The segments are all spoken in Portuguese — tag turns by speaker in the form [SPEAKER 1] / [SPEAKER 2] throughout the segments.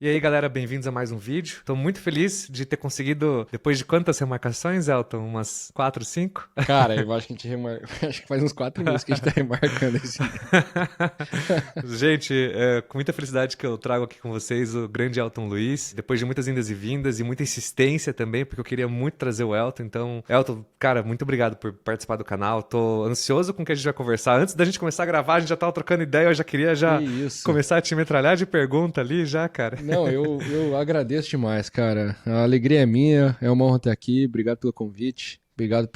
[SPEAKER 1] E aí, galera, bem-vindos a mais um vídeo. Tô muito feliz de ter conseguido, depois de quantas remarcações, Elton? Umas 4, 5?
[SPEAKER 2] Cara, eu acho que a gente acho que faz uns 4 meses que a gente tá remarcando esse.
[SPEAKER 1] Gente, com muita felicidade que eu trago aqui com vocês o grande Elton Luiz, depois de muitas indas e vindas e muita insistência também, porque eu queria muito trazer o Elton. Então, Elton, cara, muito obrigado por participar do canal. Tô ansioso com o que a gente vai conversar. Antes da gente começar a gravar, a gente já tava trocando ideia, eu já queria
[SPEAKER 2] Que
[SPEAKER 1] já
[SPEAKER 2] isso.
[SPEAKER 1] começar a te metralhar de pergunta ali já, cara.
[SPEAKER 2] Não, eu agradeço demais, cara. A alegria é minha, é uma honra estar aqui. Obrigado pelo convite. Obrigado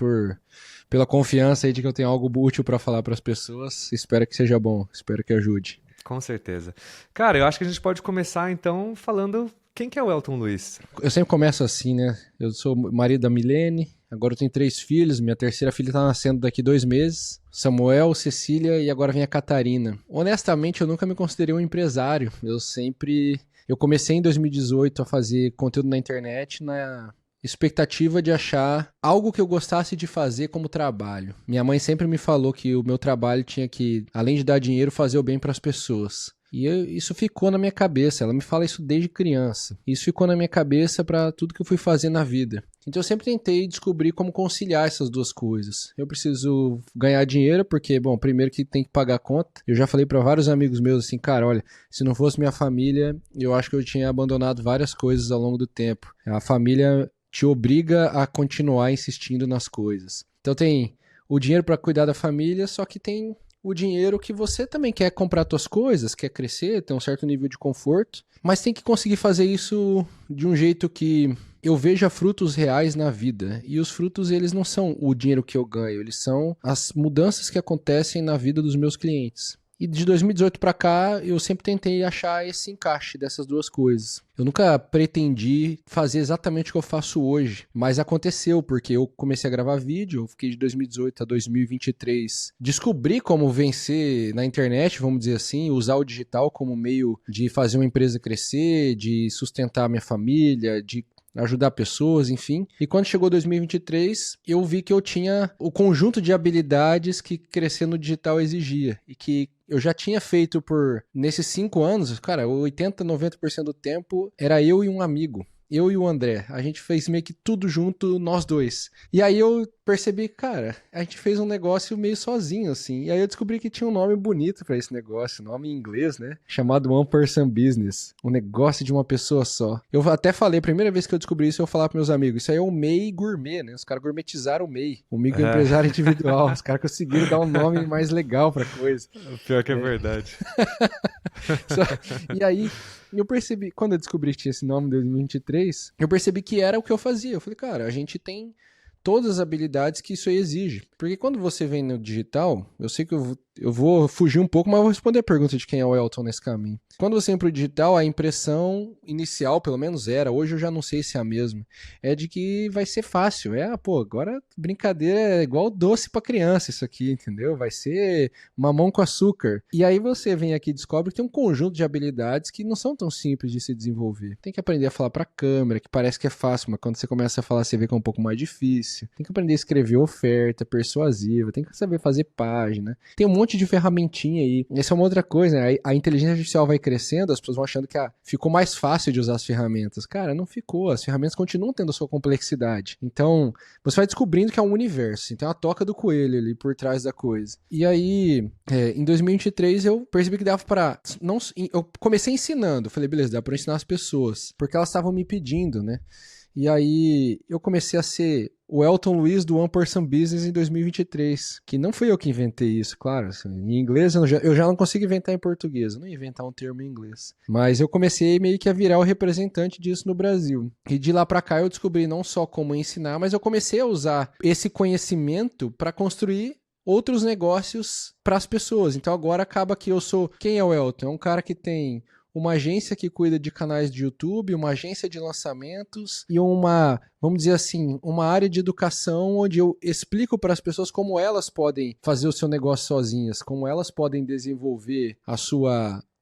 [SPEAKER 2] pela confiança aí de que eu tenho algo útil pra falar pras pessoas. Espero que seja bom, espero que ajude.
[SPEAKER 1] Com certeza. Cara, eu acho que a gente pode começar então falando quem que é o Elton Luiz.
[SPEAKER 2] Eu sempre começo assim, né? Eu sou marido da Milene, agora eu tenho 3 filhos, minha terceira filha tá nascendo daqui 2 meses. Samuel, Cecília e agora vem a Catarina. Honestamente, eu nunca me considerei um empresário. Eu comecei em 2018 a fazer conteúdo na internet na expectativa de achar algo que eu gostasse de fazer como trabalho. Minha mãe sempre me falou que o meu trabalho tinha que, além de dar dinheiro, fazer o bem para as pessoas. Isso ficou na minha cabeça, ela me fala isso desde criança. Isso ficou na minha cabeça para tudo que eu fui fazer na vida. Então eu sempre tentei descobrir como conciliar essas duas coisas. Eu preciso ganhar dinheiro porque, bom, primeiro que tem que pagar a conta. Eu já falei para vários amigos meus assim, cara, olha, se não fosse minha família, eu acho que eu tinha abandonado várias coisas ao longo do tempo. A família te obriga a continuar insistindo nas coisas. Então tem o dinheiro para cuidar da família, só que tem o dinheiro que você também quer comprar suas coisas, quer crescer, ter um certo nível de conforto, mas tem que conseguir fazer isso de um jeito que eu veja frutos reais na vida. E os frutos, eles não são o dinheiro que eu ganho, eles são as mudanças que acontecem na vida dos meus clientes. E de 2018 para cá, eu sempre tentei achar esse encaixe dessas duas coisas. Eu nunca pretendi fazer exatamente o que eu faço hoje, mas aconteceu, porque eu comecei a gravar vídeo, eu fiquei de 2018 a 2023, descobri como vencer na internet, vamos dizer assim, usar o digital como meio de fazer uma empresa crescer, de sustentar a minha família, de ajudar pessoas, enfim. E quando chegou 2023, eu vi que eu tinha o conjunto de habilidades que crescer no digital exigia. E que eu já tinha feito nesses 5 anos, cara, 80, 90% do tempo era eu e um amigo. Eu e o André, a gente fez meio que tudo junto, nós dois. E aí eu percebi, cara, a gente fez um negócio meio sozinho, assim. E aí eu descobri que tinha um nome bonito pra esse negócio, nome em inglês, né? Chamado One Person Business. Um negócio de uma pessoa só. Eu até falei, a primeira vez que eu descobri isso, eu falava pros meus amigos, isso aí é o MEI gourmet, né? Os caras gourmetizaram o MEI. O microempresário individual. Os caras conseguiram dar um nome mais legal pra coisa.
[SPEAKER 1] Pior que é verdade.
[SPEAKER 2] E aí, eu percebi, quando eu descobri que tinha esse nome em 2023, eu percebi que era o que eu fazia. Eu falei, cara, a gente tem todas as habilidades que isso aí exige. Porque quando você vem no digital, eu sei que eu vou fugir um pouco, mas eu vou responder a pergunta de quem é o Elton nesse caminho. Quando você vem pro digital, a impressão inicial, pelo menos era, hoje eu já não sei se é a mesma, é de que vai ser fácil. Agora brincadeira é igual doce pra criança isso aqui, entendeu? Vai ser mamão com açúcar. E aí você vem aqui e descobre que tem um conjunto de habilidades que não são tão simples de se desenvolver. Tem que aprender a falar pra câmera, que parece que é fácil, mas quando você começa a falar, você vê que é um pouco mais difícil. Tem que aprender a escrever oferta persuasiva, tem que saber fazer página. Tem um monte de ferramentinha aí. Essa é uma outra coisa, né? A inteligência artificial vai crescendo, as pessoas vão achando que ficou mais fácil de usar as ferramentas. Cara, não ficou. As ferramentas continuam tendo a sua complexidade. Então, você vai descobrindo que é um universo. Então, a toca do coelho ali por trás da coisa. E aí, em 2023, eu percebi que dava pra... Eu comecei ensinando. Falei, beleza, dá pra ensinar as pessoas. Porque elas estavam me pedindo, né? E aí eu comecei a ser o Elton Luiz do One Person Business em 2023, que não fui eu que inventei isso, claro. Assim, em inglês eu já não consigo inventar em português, eu não ia inventar um termo em inglês. Mas eu comecei meio que a virar o representante disso no Brasil. E de lá pra cá eu descobri não só como ensinar, mas eu comecei a usar esse conhecimento para construir outros negócios para as pessoas. Então agora acaba que eu sou... Quem é o Elton? É um cara que tem uma agência que cuida de canais de YouTube, uma agência de lançamentos e vamos dizer assim, uma área de educação onde eu explico para as pessoas como elas podem fazer o seu negócio sozinhas, como elas podem desenvolver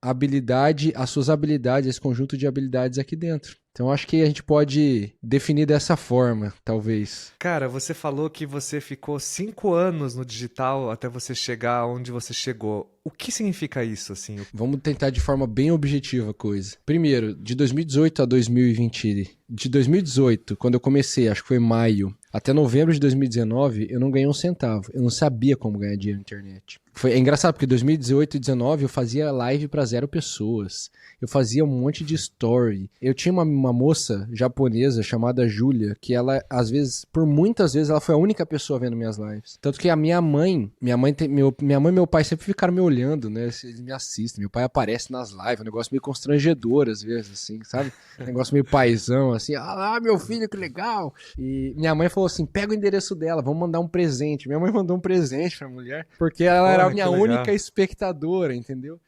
[SPEAKER 2] as suas habilidades, esse conjunto de habilidades aqui dentro. Então acho que a gente pode definir dessa forma, talvez.
[SPEAKER 1] Cara, você falou que você ficou 5 anos no digital até você chegar onde você chegou. O que significa isso, assim?
[SPEAKER 2] Vamos tentar de forma bem objetiva a coisa. Primeiro, de 2018 a 2020, de 2018, quando eu comecei, acho que foi maio, até novembro de 2019, eu não ganhei um centavo. Eu não sabia como ganhar dinheiro na internet. É engraçado, porque em 2018 e 2019 eu fazia live para 0 pessoas. Eu fazia um monte de story. Eu tinha uma moça japonesa chamada Júlia, que ela, às vezes, por muitas vezes, ela foi a única pessoa vendo minhas lives. Tanto que a minha mãe e meu pai sempre ficaram me olhando, né? Eles me assistem. Meu pai aparece nas lives, um negócio meio constrangedor, às vezes, assim, sabe? Um negócio meio paizão, assim. Ah, meu filho, que legal! E minha mãe falou assim, pega o endereço dela, vamos mandar um presente. Minha mãe mandou um presente pra mulher, porque ela era a minha única espectadora, entendeu?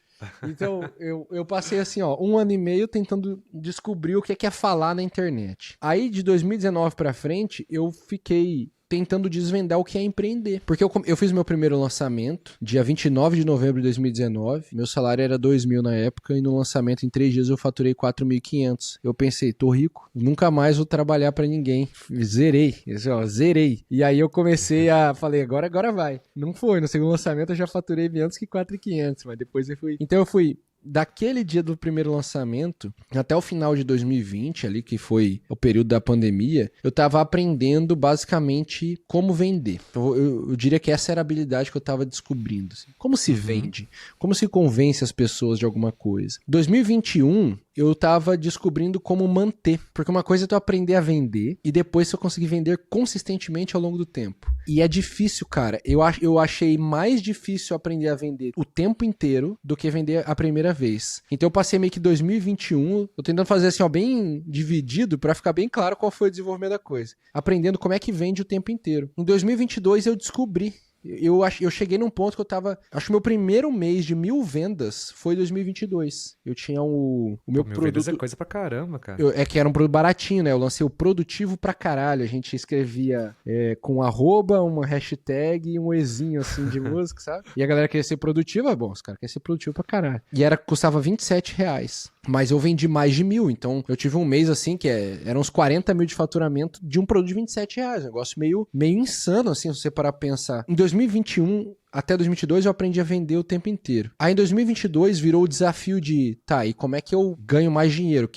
[SPEAKER 2] Então, eu passei assim, ó, 1 ano e meio tentando descobrir o que é falar na internet. Aí, de 2019 pra frente, eu fiquei tentando desvendar o que é empreender. Porque eu fiz meu primeiro lançamento, dia 29 de novembro de 2019. Meu salário era 2.000 na época e no lançamento, em 3 dias, eu faturei 4.500. Eu pensei, tô rico, nunca mais vou trabalhar pra ninguém. Zerei, zerei. E aí eu comecei falei, agora vai. Não foi, no segundo lançamento eu já faturei menos que 4.500, mas depois eu fui. Então eu fui daquele dia do primeiro lançamento até o final de 2020, ali que foi o período da pandemia, eu tava aprendendo basicamente como vender. Eu diria que essa era a habilidade que eu tava descobrindo. Assim. Como se vende? Como se convence as pessoas de alguma coisa? 2021, eu tava descobrindo como manter. Porque uma coisa é tu aprender a vender e depois eu conseguir vender consistentemente ao longo do tempo. E é difícil, cara. Eu achei mais difícil aprender a vender o tempo inteiro do que vender a primeira vez. Então eu passei meio que 2021, eu tentando fazer assim, ó, bem dividido pra ficar bem claro qual foi o desenvolvimento da coisa. Aprendendo como é que vende o tempo inteiro. Em 2022 eu descobri. Eu cheguei num ponto que eu tava... Acho que o meu primeiro mês de 1.000 vendas foi 2022. Eu tinha o meu produto... 1.000 vendas
[SPEAKER 1] é coisa pra caramba, cara.
[SPEAKER 2] É que era um produto baratinho, né? Eu lancei o produtivo pra caralho. A gente escrevia com arroba, uma hashtag e um ezinho assim de música, sabe? E a galera queria ser produtiva. Bom, os caras queriam ser produtivo pra caralho. E custava R$27. Mas eu vendi mais de 1.000. Então eu tive um mês assim que eram uns 40 mil de faturamento de um produto de R$27. Um negócio meio insano, assim, se você parar pra pensar. Em 2021 até 2022 eu aprendi a vender o tempo inteiro. Aí em 2022 virou o desafio de, tá, e como é que eu ganho mais dinheiro?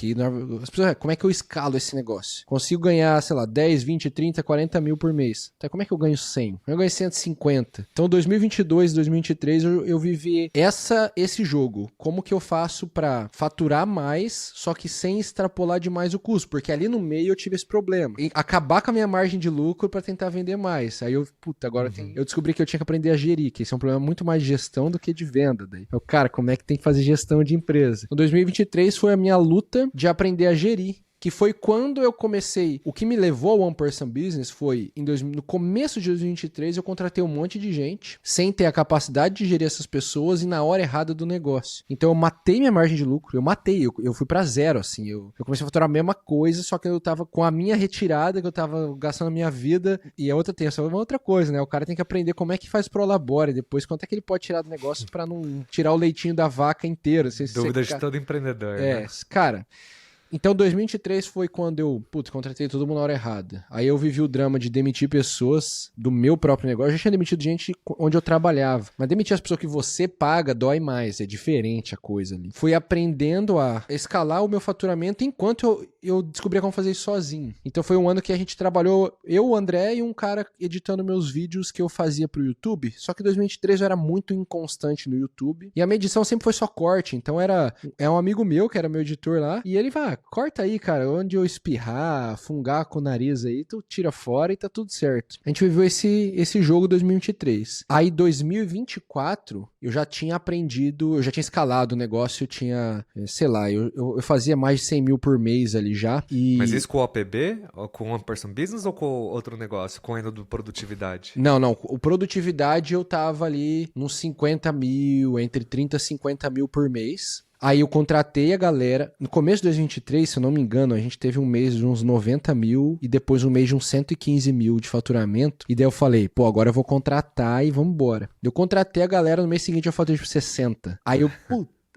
[SPEAKER 2] As pessoas, como é que eu escalo esse negócio? Consigo ganhar, sei lá, 10, 20, 30, 40 mil por mês. Tá, como é que eu ganho 100? Eu ganho 150. Então 2022, 2023 eu vivi esse jogo. Como que eu faço pra faturar mais, só que sem extrapolar demais o custo? Porque ali no meio eu tive esse problema. E acabar com a minha margem de lucro pra tentar vender mais. Aí agora eu descobri que eu tinha que aprender a gerir, que esse é um problema muito mais de gestão do que de venda. Daí. Cara, como é que tem que fazer gestão de empresa? Em 2023 foi a minha luta de aprender a gerir. Que foi quando eu comecei. O que me levou ao One Person Business foi, no começo de 2023, eu contratei um monte de gente, sem ter a capacidade de gerir essas pessoas e na hora errada do negócio. Então eu matei minha margem de lucro, eu fui pra 0, assim. Eu comecei a faturar a mesma coisa, só que eu tava com a minha retirada, que eu tava gastando a minha vida, e a outra uma outra coisa, né? O cara tem que aprender como é que faz Prolabore, depois quanto é que ele pode tirar do negócio pra não tirar o leitinho da vaca inteiro.
[SPEAKER 1] Dúvida de todo empreendedor, né?
[SPEAKER 2] Cara... Então 2023 foi quando eu, contratei todo mundo na hora errada. Aí eu vivi o drama de demitir pessoas do meu próprio negócio. Eu já tinha demitido gente onde eu trabalhava. Mas demitir as pessoas que você paga dói mais. É diferente a coisa ali. Fui aprendendo a escalar o meu faturamento enquanto eu descobria como fazer isso sozinho. Então foi um ano que a gente trabalhou, eu, o André e um cara editando meus vídeos que eu fazia pro YouTube. Só que 2023 eu era muito inconstante no YouTube. E a minha edição sempre foi só corte. Então é um amigo meu que era meu editor lá. E ele vai, corta aí, cara, onde eu espirrar, fungar com o nariz aí, tu tira fora e tá tudo certo. A gente viveu esse jogo 2023. Aí 2024, eu já tinha aprendido, eu já tinha escalado o negócio, eu tinha, sei lá, eu fazia mais de 100 mil por mês ali já.
[SPEAKER 1] Mas isso com o OPB? Ou com One Person Business ou com outro negócio? Com ainda do produtividade?
[SPEAKER 2] Não. O produtividade eu tava ali nos 50 mil, entre 30 e 50 mil por mês. Aí eu contratei a galera. No começo de 2023, se eu não me engano, a gente teve um mês de uns 90 mil e depois um mês de uns 115 mil de faturamento. E daí eu falei, agora eu vou contratar e vamos embora. Eu contratei a galera, no mês seguinte eu faturei tipo 60. Aí eu,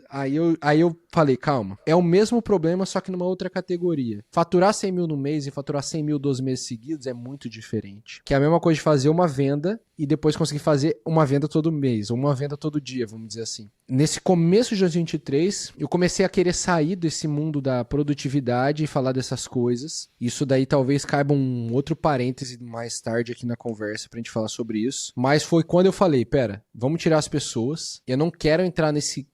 [SPEAKER 2] Aí eu falei, calma, é o mesmo problema, só que numa outra categoria. Faturar 100 mil no mês e faturar 100 mil 12 meses seguidos é muito diferente. Que é a mesma coisa de fazer uma venda e depois conseguir fazer uma venda todo mês, ou uma venda todo dia, vamos dizer assim. Nesse começo de 2023, eu comecei a querer sair desse mundo da produtividade e falar dessas coisas. Isso daí talvez caiba um outro parêntese mais tarde aqui na conversa pra gente falar sobre isso. Mas foi quando eu falei, pera, vamos tirar as pessoas. Eu não quero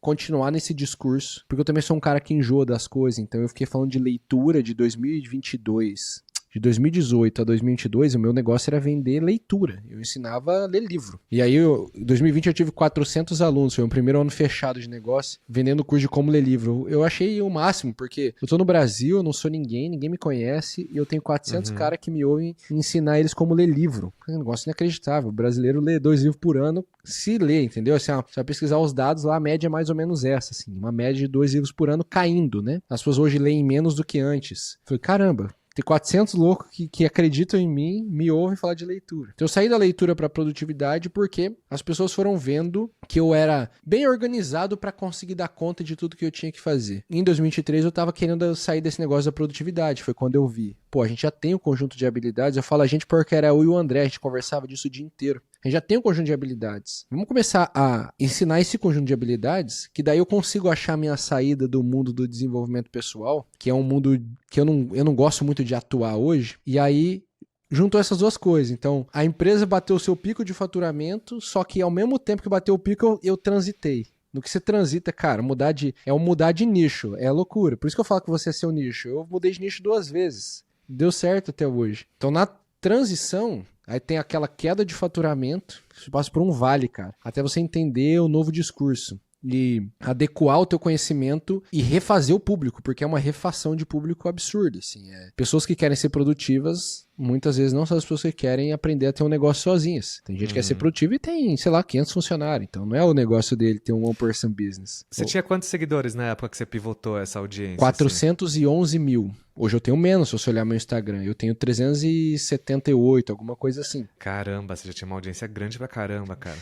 [SPEAKER 2] continuar nesse discurso, porque eu também sou um cara que enjoa das coisas. Então eu fiquei falando de leitura de 2022. De 2018 a 2022, o meu negócio era vender leitura. Eu ensinava a ler livro. E aí, em 2020, eu tive 400 alunos. Foi o primeiro ano fechado de negócio, vendendo curso de como ler livro. Eu achei o máximo, porque eu tô no Brasil, eu não sou ninguém me conhece, e eu tenho 400 caras que me ouvem ensinar eles como ler livro. É um negócio inacreditável. O brasileiro lê 2 livros por ano, se lê, entendeu? Assim, você vai pesquisar os dados lá, a média é mais ou menos essa, assim. Uma média de 2 livros por ano caindo, né? As pessoas hoje leem menos do que antes. Eu falei, caramba, tem 400 loucos que acreditam em mim, me ouvem falar de leitura. Então eu saí da leitura para produtividade porque as pessoas foram vendo que eu era bem organizado para conseguir dar conta de tudo que eu tinha que fazer. Em 2023 eu tava querendo sair desse negócio da produtividade, foi quando eu vi. Pô, a gente já tem um conjunto de habilidades, eu falo a gente porque era eu e o André, a gente conversava disso o dia inteiro. A gente já tem um conjunto de habilidades. Vamos começar a ensinar esse conjunto de habilidades, que daí eu consigo achar a minha saída do mundo do desenvolvimento pessoal, que é um mundo que eu não gosto muito de atuar hoje, e aí juntou essas duas coisas. Então, a empresa bateu o seu pico de faturamento, só que ao mesmo tempo que bateu o pico, eu transitei. No que você transita, cara, mudar de nicho, é loucura. Por isso que eu falo que você é seu nicho. Eu mudei de nicho 2 vezes. Deu certo até hoje. Então, na transição, aí tem aquela queda de faturamento, você passa por um vale, cara, até você entender o novo discurso e adequar o teu conhecimento e refazer o público, porque é uma refação de público absurda, assim. Pessoas que querem ser produtivas, muitas vezes não são as pessoas que querem aprender a ter um negócio sozinhas. Tem gente que quer ser produtiva e tem, sei lá, 500 funcionários, então não é o negócio dele ter um one-person business.
[SPEAKER 1] Você tinha quantos seguidores na época que você pivotou essa audiência?
[SPEAKER 2] 411 mil. Hoje eu tenho menos, se você olhar meu Instagram. Eu tenho 378, alguma coisa assim.
[SPEAKER 1] Caramba, você já tinha uma audiência grande pra caramba, cara.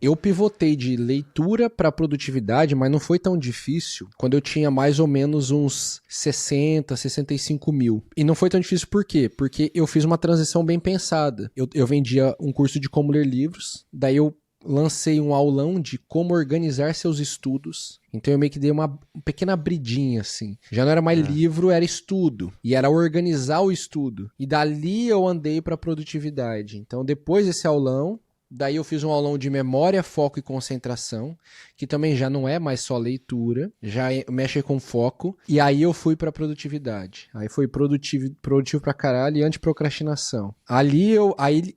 [SPEAKER 2] Eu pivotei de leitura pra produtividade, mas não foi tão difícil quando eu tinha mais ou menos uns 60, 65 mil. E não foi tão difícil por quê? Porque eu fiz uma transição bem pensada. Eu vendia um curso de como ler livros, daí eu lancei um aulão de como organizar seus estudos. Então eu meio que dei uma pequena abridinha, assim. Já não era mais livro, era estudo. E era organizar o estudo. E dali eu andei para produtividade. Então depois desse aulão, daí eu fiz um aulão de memória, foco e concentração, que também já não é mais só leitura, já mexe com foco. E aí eu fui para produtividade. Aí foi produtivo pra caralho e antiprocrastinação.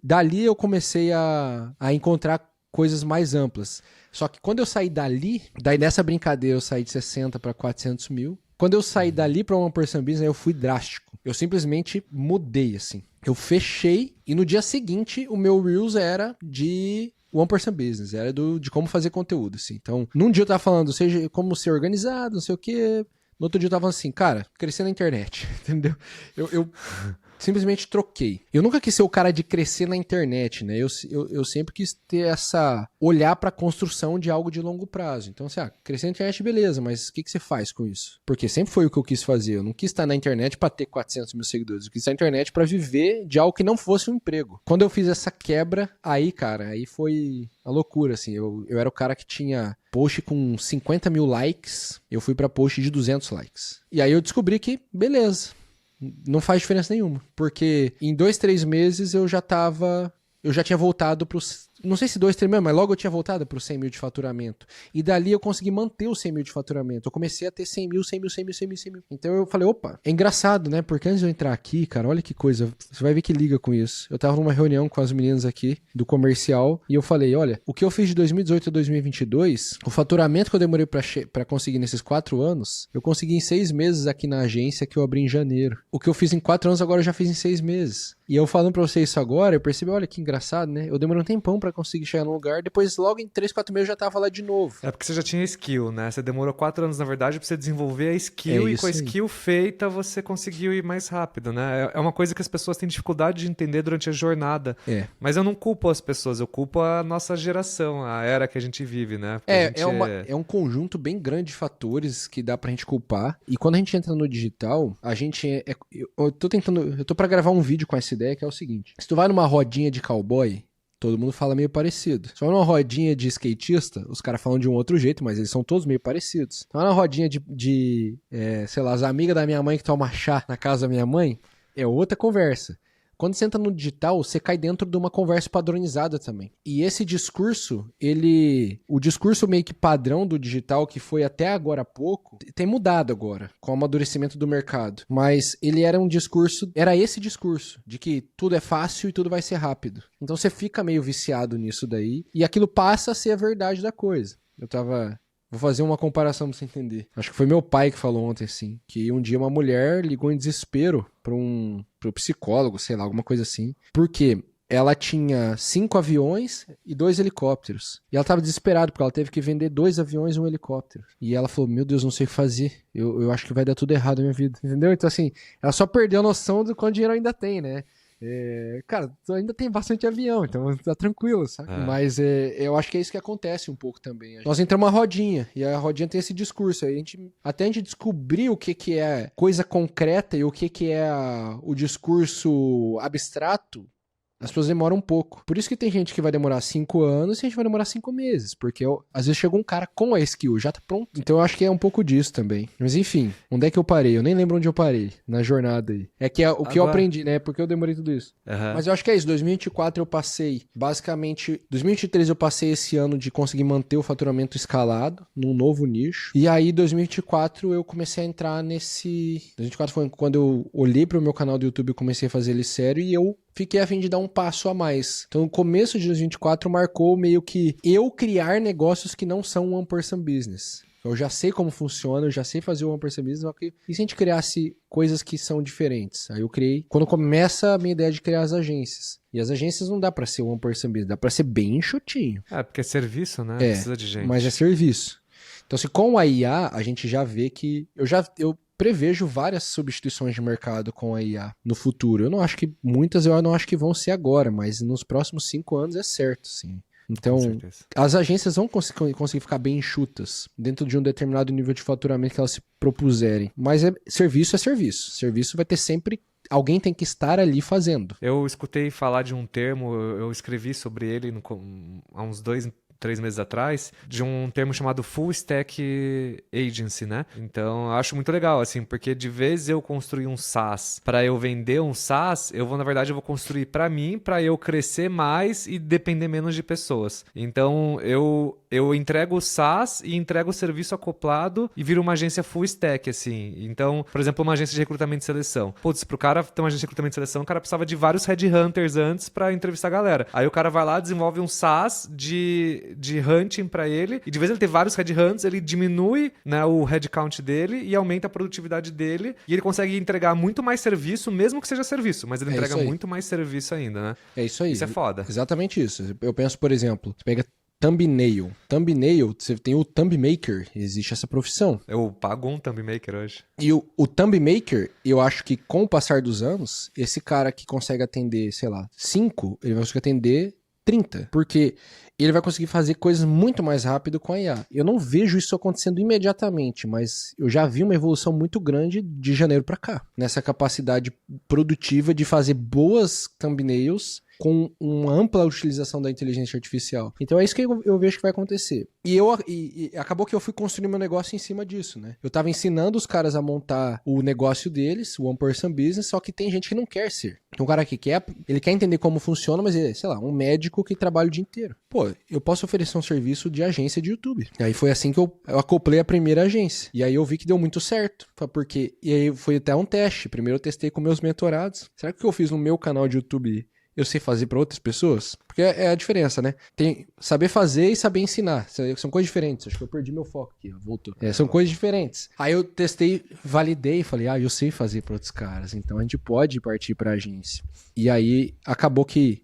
[SPEAKER 2] Dali eu comecei a encontrar coisas mais amplas. Só que quando eu saí daí nessa brincadeira eu saí de 60 para 400 mil. Quando eu saí dali para uma person business, eu fui drástico. Eu simplesmente mudei, assim. Eu fechei e no dia seguinte o meu Reels era de one person business, era de como fazer conteúdo, assim. Então, num dia eu tava falando seja como ser organizado, não sei o quê. No outro dia eu tava falando assim, cara, crescer na internet, entendeu? Eu simplesmente troquei. Eu nunca quis ser o cara de crescer na internet, né? Eu sempre quis ter olhar pra construção de algo de longo prazo. Então, assim, crescer na internet, beleza, mas o que você faz com isso? Porque sempre foi o que eu quis fazer. Eu não quis estar na internet pra ter 400 mil seguidores. Eu quis estar na internet pra viver de algo que não fosse um emprego. Quando eu fiz essa quebra, aí foi a loucura, assim. Eu era o cara que tinha post com 50 mil likes, eu fui pra post de 200 likes. E aí eu descobri que, beleza, não faz diferença nenhuma. Porque em 2, 3 meses eu já tinha voltado pros... Não sei se 2, 3 meses, mas logo eu tinha voltado pro 100 mil de faturamento. E dali eu consegui manter os 100 mil de faturamento. Eu comecei a ter 100 mil. Então eu falei, opa, é engraçado, né? Porque antes de eu entrar aqui, cara, olha que coisa. Você vai ver que liga com isso. Eu tava numa reunião com as meninas aqui do comercial e eu falei, olha, o que eu fiz de 2018 a 2022, o faturamento que eu demorei pra conseguir nesses 4 anos, eu consegui em 6 meses aqui na agência que eu abri em janeiro. O que eu fiz em 4 anos agora eu já fiz em 6 meses. E eu falando pra vocês isso agora, eu percebi, olha que engraçado, né? Eu demorei um tempão pra conseguir chegar no lugar. Depois, logo em 3, 4 meses, eu já tava lá de novo.
[SPEAKER 1] É porque você já tinha skill, né? Você demorou 4 anos, na verdade, pra você desenvolver a skill,
[SPEAKER 2] É
[SPEAKER 1] e com a
[SPEAKER 2] isso aí.
[SPEAKER 1] skill feita, você conseguiu ir mais rápido, né? É uma coisa que as pessoas têm dificuldade de entender durante a jornada.
[SPEAKER 2] É.
[SPEAKER 1] Mas eu não culpo as pessoas, eu culpo a nossa geração, a era que a gente vive, né? Porque a gente
[SPEAKER 2] É um conjunto bem grande de fatores que dá pra gente culpar. E quando a gente entra no digital, a gente eu tô pra gravar um vídeo com essa ideia que é o seguinte. Se tu vai numa rodinha de cowboy, todo mundo fala meio parecido. Se tu vai numa rodinha de skatista, os caras falam de um outro jeito, mas eles são todos meio parecidos. Se tu vai numa rodinha sei lá, as amigas da minha mãe que tomam chá na casa da minha mãe, é outra conversa. Quando você entra no digital, você cai dentro de uma conversa padronizada também. E esse discurso, o discurso meio que padrão do digital, que foi até agora há pouco, tem mudado agora, com o amadurecimento do mercado. Mas ele era esse discurso, de que tudo é fácil e tudo vai ser rápido. Então você fica meio viciado nisso daí, e aquilo passa a ser a verdade da coisa. Vou fazer uma comparação pra você entender. Acho que foi meu pai que falou ontem, assim, que um dia uma mulher ligou em desespero pro psicólogo, sei lá, alguma coisa assim. Porque ela tinha 5 aviões e 2 helicópteros. E ela tava desesperada, porque ela teve que vender 2 aviões e 1 helicóptero. E ela falou, meu Deus, não sei o que fazer. Eu acho que vai dar tudo errado na minha vida. Entendeu? Então, assim, ela só perdeu a noção do quanto dinheiro ainda tem, né? Cara, ainda tem bastante avião, então tá tranquilo, sabe? Mas eu acho que é isso que acontece um pouco também. Nós entramos uma rodinha, e a rodinha tem esse discurso. Aí até a gente descobrir o que é coisa concreta e o que é o discurso abstrato, as pessoas demoram um pouco. Por isso que tem gente que vai demorar 5 anos e a gente vai demorar 5 meses. Porque às vezes chega um cara com a skill, já tá pronto. Então eu acho que é um pouco disso também. Mas enfim, onde é que eu parei? Eu nem lembro onde eu parei na jornada aí. É que o que eu aprendi, né? Porque eu demorei tudo isso. Mas eu acho que é isso. 2024 eu passei, basicamente... 2023 eu passei esse ano de conseguir manter o faturamento escalado num novo nicho. E aí 2024 eu comecei a entrar nesse... 2024 foi quando eu olhei pro meu canal do YouTube e comecei a fazer ele sério, e eu fiquei a fim de dar um passo a mais. Então, o começo de 2024 marcou meio que eu criar negócios que não são one person business. Eu já sei como funciona, eu já sei fazer o one person business, só que e se a gente criasse coisas que são diferentes? Aí eu criei, quando começa a minha ideia de criar as agências. E as agências não dá pra ser one person business, dá pra ser bem enxutinho.
[SPEAKER 1] porque é serviço, né? Precisa de gente.
[SPEAKER 2] Mas é serviço. Então, se com a IA, a gente já vê que... Eu prevejo várias substituições de mercado com a IA no futuro. Eu não acho que muitas, eu não acho que vão ser agora, mas nos próximos 5 anos é certo, sim. Então, as agências vão conseguir ficar bem enxutas dentro de um determinado nível de faturamento que elas se propuserem. Mas serviço é serviço. Serviço vai ter sempre... Alguém tem que estar ali fazendo.
[SPEAKER 1] Eu escutei falar de um termo, eu escrevi sobre ele há uns 3 meses atrás, de um termo chamado Full Stack Agency, né? Então, eu acho muito legal, assim, porque de vez eu construir um SaaS para eu vender um SaaS, na verdade, eu vou construir para mim, para eu crescer mais e depender menos de pessoas. Então, eu entrego o SaaS e entrego o serviço acoplado e viro uma agência full stack, assim. Então, por exemplo, uma agência de recrutamento e seleção. Putz, pro cara ter uma agência de recrutamento e seleção, o cara precisava de vários headhunters antes para entrevistar a galera. Aí o cara vai lá, desenvolve um SaaS de hunting para ele, e de vez ele ter vários headhunters, ele diminui, né, o headcount dele e aumenta a produtividade dele, e ele consegue entregar muito mais serviço, mesmo que seja serviço, mas ele entrega muito mais serviço ainda, né?
[SPEAKER 2] É isso aí.
[SPEAKER 1] Isso é foda.
[SPEAKER 2] Exatamente isso. Eu penso, por exemplo, você pega thumbnail. Thumbnail, você tem o thumb maker, existe essa profissão.
[SPEAKER 1] Eu pago um thumb maker hoje.
[SPEAKER 2] E o thumb maker, eu acho que com o passar dos anos, esse cara que consegue atender, sei lá, 5, ele vai conseguir atender 30, porque ele vai conseguir fazer coisas muito mais rápido com a IA. Eu não vejo isso acontecendo imediatamente, mas eu já vi uma evolução muito grande de janeiro pra cá, nessa capacidade produtiva de fazer boas thumbnails com uma ampla utilização da inteligência artificial. Então é isso que eu vejo que vai acontecer. E acabou que eu fui construir meu negócio em cima disso, né? Eu tava ensinando os caras a montar o negócio deles, o one person business, só que tem gente que não quer ser. Tem um cara que ele quer entender como funciona, mas ele é, sei lá, um médico que trabalha o dia inteiro. Pô, eu posso oferecer um serviço de agência de YouTube. E aí foi assim que eu acoplei a primeira agência. E aí eu vi que deu muito certo. E aí foi até um teste. Primeiro eu testei com meus mentorados. Será que o que eu fiz no meu canal de YouTube eu sei fazer para outras pessoas? Porque é a diferença, né? Tem saber fazer e saber ensinar. São coisas diferentes. Acho que eu perdi meu foco aqui, ó, voltou. São coisas diferentes. Aí eu testei, validei, falei, eu sei fazer para outros caras. Então a gente pode partir para agência. E aí acabou que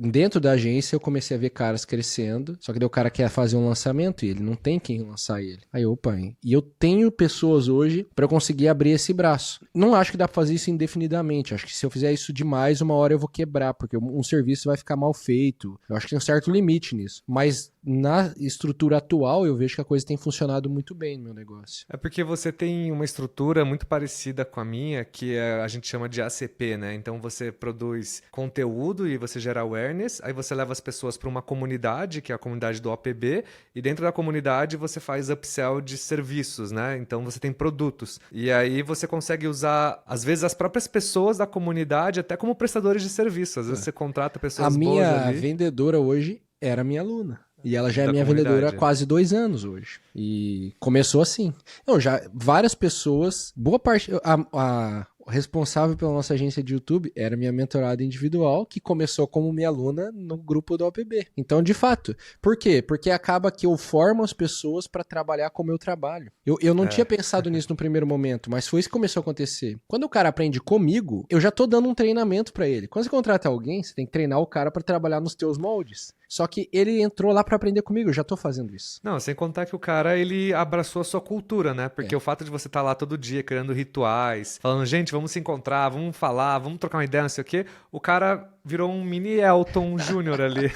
[SPEAKER 2] dentro da agência eu comecei a ver caras crescendo, só que daí o cara quer fazer um lançamento e ele não tem quem lançar ele. Aí, opa, hein? E eu tenho pessoas hoje pra eu conseguir abrir esse braço. Não acho que dá pra fazer isso indefinidamente. Acho que se eu fizer isso demais, uma hora eu vou quebrar, porque um serviço vai ficar mal feito. Eu acho que tem um certo limite nisso. Mas na estrutura atual, eu vejo que a coisa tem funcionado muito bem no meu negócio.
[SPEAKER 1] É porque você tem uma estrutura muito parecida com a minha, que a gente chama de ACP, né? Então você produz conteúdo e você gera awareness, aí você leva as pessoas para uma comunidade, que é a comunidade do OPB, e dentro da comunidade você faz upsell de serviços, né? Então você tem produtos. E aí você consegue usar, às vezes, as próprias pessoas da comunidade até como prestadores de serviço. Às vezes você contrata pessoas
[SPEAKER 2] A
[SPEAKER 1] boas
[SPEAKER 2] minha
[SPEAKER 1] ali.
[SPEAKER 2] vendedora hoje era minha aluna. E ela já é
[SPEAKER 1] Da
[SPEAKER 2] minha
[SPEAKER 1] comunidade.
[SPEAKER 2] vendedora há quase 2 anos hoje. E começou assim. Não, já várias pessoas, boa parte, a responsável pela nossa agência de YouTube era minha mentorada individual, que começou como minha aluna no grupo do OPB. Então, de fato. Por quê? Porque acaba que eu formo as pessoas para trabalhar como eu trabalho. Eu não tinha pensado nisso no primeiro momento, mas foi isso que começou a acontecer. Quando o cara aprende comigo, eu já tô dando um treinamento para ele. Quando você contrata alguém, você tem que treinar o cara para trabalhar nos teus moldes. Só que ele entrou lá pra aprender comigo, eu já tô fazendo isso.
[SPEAKER 1] Não, sem contar que o cara, ele abraçou a sua cultura, né? Porque o fato de você estar lá todo dia criando rituais, falando, gente, vamos se encontrar, vamos falar, vamos trocar uma ideia, não sei o quê, o cara virou um mini Elton Júnior ali.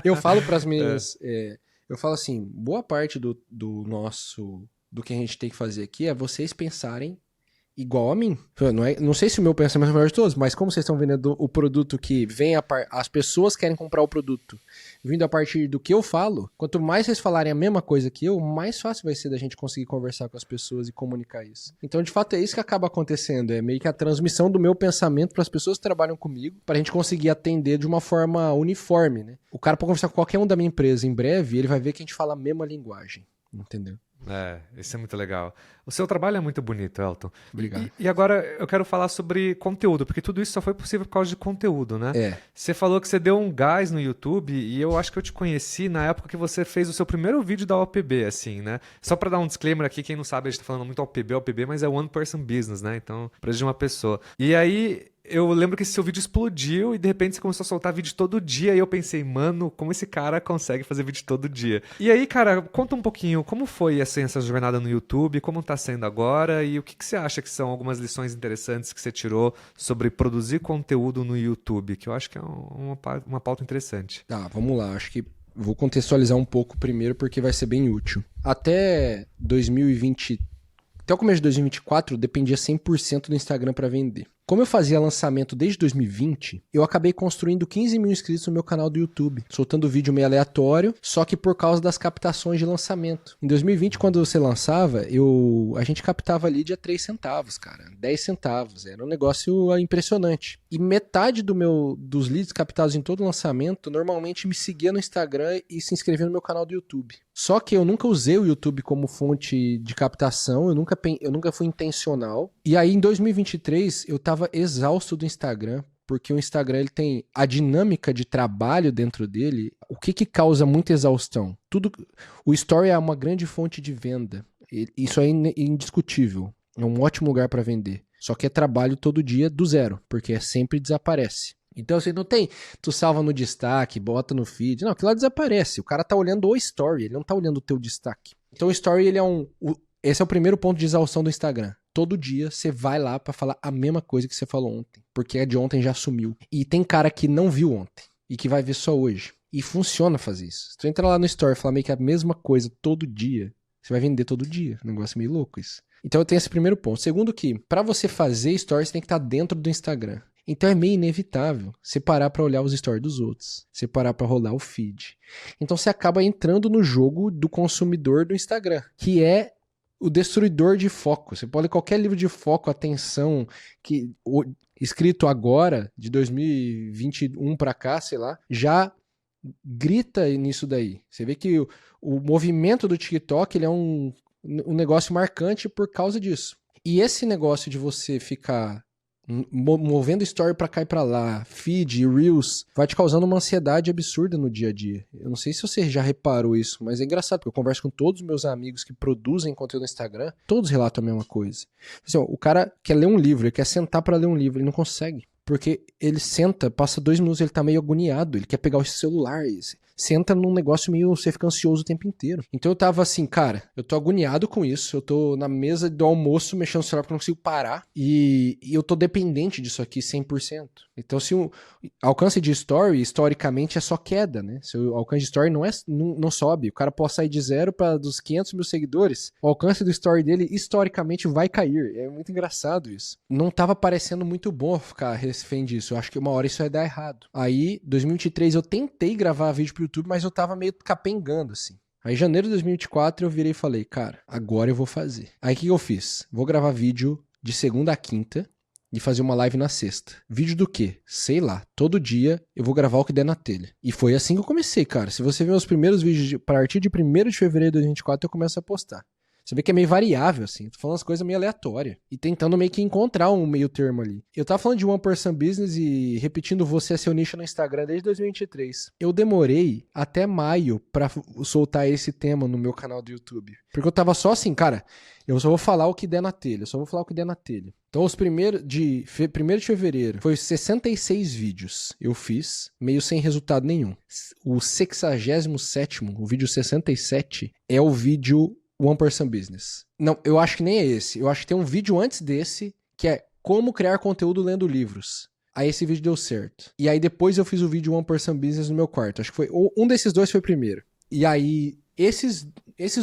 [SPEAKER 2] Eu falo pras meninas, eu falo assim, boa parte do que a gente tem que fazer aqui é vocês pensarem igual a mim. Não sei se o meu pensamento é o melhor de todos, mas como vocês estão vendendo o produto que vem as pessoas querem comprar o produto vindo a partir do que eu falo, quanto mais vocês falarem a mesma coisa que eu, mais fácil vai ser da gente conseguir conversar com as pessoas e comunicar isso. Então, de fato, é isso que acaba acontecendo. É meio que a transmissão do meu pensamento para as pessoas que trabalham comigo, para a gente conseguir atender de uma forma uniforme, né? O cara pode conversar com qualquer um da minha empresa em breve, ele vai ver que a gente fala a mesma linguagem. Entendeu?
[SPEAKER 1] Isso é muito legal. O seu trabalho é muito bonito, Elton.
[SPEAKER 2] Obrigado.
[SPEAKER 1] E agora eu quero falar sobre conteúdo, porque tudo isso só foi possível por causa de conteúdo, né? Você falou que você deu um gás no YouTube e eu acho que eu te conheci na época que você fez o seu primeiro vídeo da OPB, assim, né? Só pra dar um disclaimer aqui, quem não sabe, a gente tá falando muito OPB, mas é One Person Business, né? Então, empresa de uma pessoa. E aí, eu lembro que esse seu vídeo explodiu e de repente você começou a soltar vídeo todo dia e eu pensei, mano, como esse cara consegue fazer vídeo todo dia? E aí, cara, conta um pouquinho, como foi assim, essa jornada no YouTube, como tá sendo agora e o que você acha que são algumas lições interessantes que você tirou sobre produzir conteúdo no YouTube, que eu acho que é uma pauta interessante.
[SPEAKER 2] Tá, vamos lá, acho que vou contextualizar um pouco primeiro porque vai ser bem útil. Até 2020, até o começo de 2024, dependia 100% do Instagram para vender. Como eu fazia lançamento desde 2020, eu acabei construindo 15 mil inscritos no meu canal do YouTube, soltando vídeo meio aleatório, só que por causa das captações de lançamento. Em 2020, quando você lançava, a gente captava lead a 3 centavos, cara, 10 centavos, era um negócio impressionante. E metade dos leads captados em todo lançamento, normalmente me seguia no Instagram e se inscrevia no meu canal do YouTube. Só que eu nunca usei o YouTube como fonte de captação, eu nunca fui intencional. E aí em 2023 eu tava exausto do Instagram, porque o Instagram ele tem a dinâmica de trabalho dentro dele. O que causa muita exaustão? O Story é uma grande fonte de venda. Isso é indiscutível. É um ótimo lugar para vender. Só que é trabalho todo dia do zero, porque sempre desaparece. Então você não tem, tu salva no destaque, bota no feed, não, aquilo lá desaparece, o cara tá olhando o story, ele não tá olhando o teu destaque. Então o story, esse é o primeiro ponto de exaustão do Instagram. Todo dia você vai lá pra falar a mesma coisa que você falou ontem, porque a de ontem já sumiu. E tem cara que não viu ontem, e que vai ver só hoje. E funciona fazer isso. Se tu entra lá no story e falar meio que a mesma coisa todo dia, você vai vender todo dia, um negócio meio louco isso. Então eu tenho esse primeiro ponto. Segundo que, pra você fazer story, você tem que estar dentro do Instagram. Então é meio inevitável você parar pra olhar os stories dos outros, você parar pra rolar o feed. Então você acaba entrando no jogo do consumidor do Instagram, que é o destruidor de foco. Você pode ler qualquer livro de foco, atenção, escrito agora, de 2021 pra cá, sei lá, já grita nisso daí. Você vê que o movimento do TikTok ele é um negócio marcante por causa disso. E esse negócio de você ficar movendo story pra cá e pra lá, feed, reels, vai te causando uma ansiedade absurda no dia a dia. Eu não sei se você já reparou isso, mas é engraçado, porque eu converso com todos os meus amigos que produzem conteúdo no Instagram, todos relatam a mesma coisa. Assim, ó, o cara quer ler um livro, ele quer sentar pra ler um livro, ele não consegue. porque ele senta, passa 2 minutos, ele tá meio agoniado, ele quer pegar o celular, você entra num negócio meio, você fica ansioso o tempo inteiro. Então eu tava assim, cara, eu tô agoniado com isso, eu tô na mesa do almoço mexendo no celular porque eu não consigo parar, e eu tô dependente disso aqui 100%. Então se o alcance de story, historicamente, é só queda, né? Se o alcance de story não sobe, o cara pode sair de 0 para dos 500 mil seguidores, o alcance do story dele, historicamente, vai cair. É muito engraçado isso. Não tava parecendo muito bom ficar refém disso, eu acho que uma hora isso vai dar errado. Aí, 2023, eu tentei gravar vídeo pro YouTube, mas eu tava meio capengando, assim. Aí, em janeiro de 2024, eu virei e falei, cara, agora eu vou fazer. Aí, o que eu fiz? Vou gravar vídeo de segunda a quinta e fazer uma live na sexta. Vídeo do quê? Sei lá. Todo dia eu vou gravar o que der na telha. E foi assim que eu comecei, cara. Se você ver os primeiros vídeos, a partir de 1º de fevereiro de 2024, eu começo a postar. Você vê que é meio variável, assim. Tô falando as coisas meio aleatórias. E tentando meio que encontrar um meio termo ali. Eu tava falando de One Person Business e repetindo Você é Seu Nicho no Instagram desde 2023. Eu demorei até maio pra soltar esse tema no meu canal do YouTube. Porque eu tava só assim, cara, eu só vou falar o que der na telha. Então, os primeiros de 1º de fevereiro foi 66 vídeos. Eu fiz, meio sem resultado nenhum. O 67º, o vídeo 67, é o vídeo One Person Business. Não, eu acho que nem é esse. Eu acho que tem um vídeo antes desse, que é como criar conteúdo lendo livros. Aí esse vídeo deu certo. E aí depois eu fiz o vídeo One Person Business no meu quarto. Acho que foi um desses dois foi primeiro. E aí esses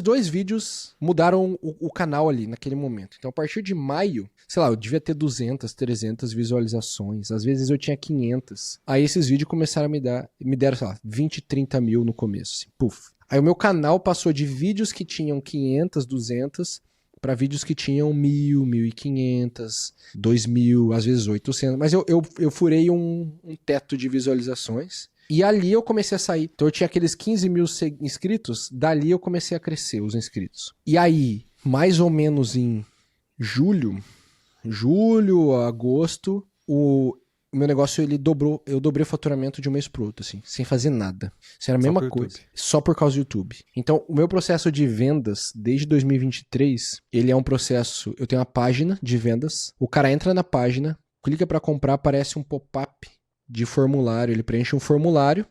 [SPEAKER 2] 2 vídeos mudaram o canal ali naquele momento. Então a partir de maio, sei lá, eu devia ter 200, 300 visualizações. Às vezes eu tinha 500. Aí esses vídeos começaram a me deram, sei lá, 20, 30 mil no começo. Assim, puf. Aí o meu canal passou de vídeos que tinham 500, 200, para vídeos que tinham 1.000, 1.500, 2.000, às vezes 800. Mas eu furei um teto de visualizações. E ali eu comecei a sair. Então eu tinha aqueles 15 mil inscritos, dali eu comecei a crescer os inscritos. E aí, mais ou menos em julho, agosto, o meu negócio, eu dobrei o faturamento de um mês pro outro, assim, sem fazer nada. Isso era a mesma coisa. Só por causa do YouTube. Então, o meu processo de vendas, desde 2023, ele é um processo, eu tenho uma página de vendas, o cara entra na página, clica pra comprar, aparece um pop-up de formulário, ele preenche um formulário,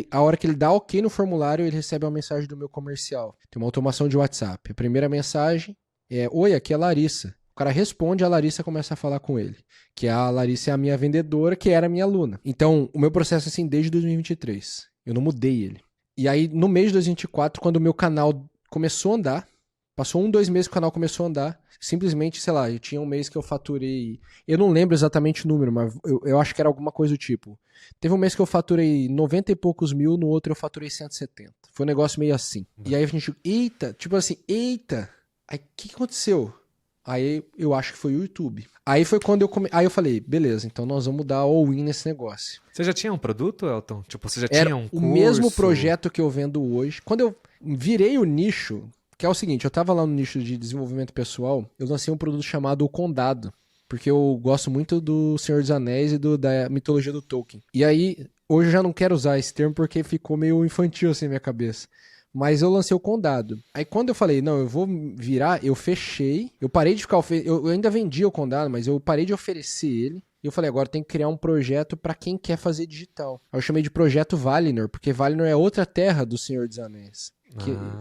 [SPEAKER 2] a hora que ele dá ok no formulário, ele recebe uma mensagem do meu comercial. Tem uma automação de WhatsApp. A primeira mensagem é: oi, aqui é a Larissa. O cara responde, a Larissa começa a falar com ele. Que a Larissa é a minha vendedora, que era a minha aluna. Então, o meu processo é assim desde 2023. Eu não mudei ele. E aí, no mês de 2024, quando o meu canal começou a andar, passou 1, 2 meses que o canal começou a andar, simplesmente, sei lá, eu tinha um mês que eu faturei... Eu não lembro exatamente o número, mas eu acho que era alguma coisa do tipo. Teve um mês que eu faturei 90 e poucos mil, no outro eu faturei 170. Foi um negócio meio assim. E aí a gente, eita, aí o que aconteceu? Aí eu acho que foi o YouTube. Aí foi quando aí eu falei, beleza, então nós vamos dar all-in nesse negócio.
[SPEAKER 1] Você já tinha um produto, Elton? Tipo, você já
[SPEAKER 2] Era
[SPEAKER 1] tinha um curso?
[SPEAKER 2] O mesmo projeto que eu vendo hoje. Quando eu virei o nicho, que é o seguinte, eu tava lá no nicho de desenvolvimento pessoal, eu lancei um produto chamado O Condado, porque eu gosto muito do Senhor dos Anéis e da mitologia do Tolkien. E aí, hoje eu já não quero usar esse termo porque ficou meio infantil assim na minha cabeça. Mas eu lancei o Condado. Aí quando eu falei, não, eu vou virar, eu fechei. Eu parei de ficar... Eu ainda vendia o Condado, mas eu parei de oferecer ele. E eu falei, agora tem que criar um projeto pra quem quer fazer digital. Aí eu chamei de Projeto Valinor, porque Valinor é outra terra do Senhor dos Anéis.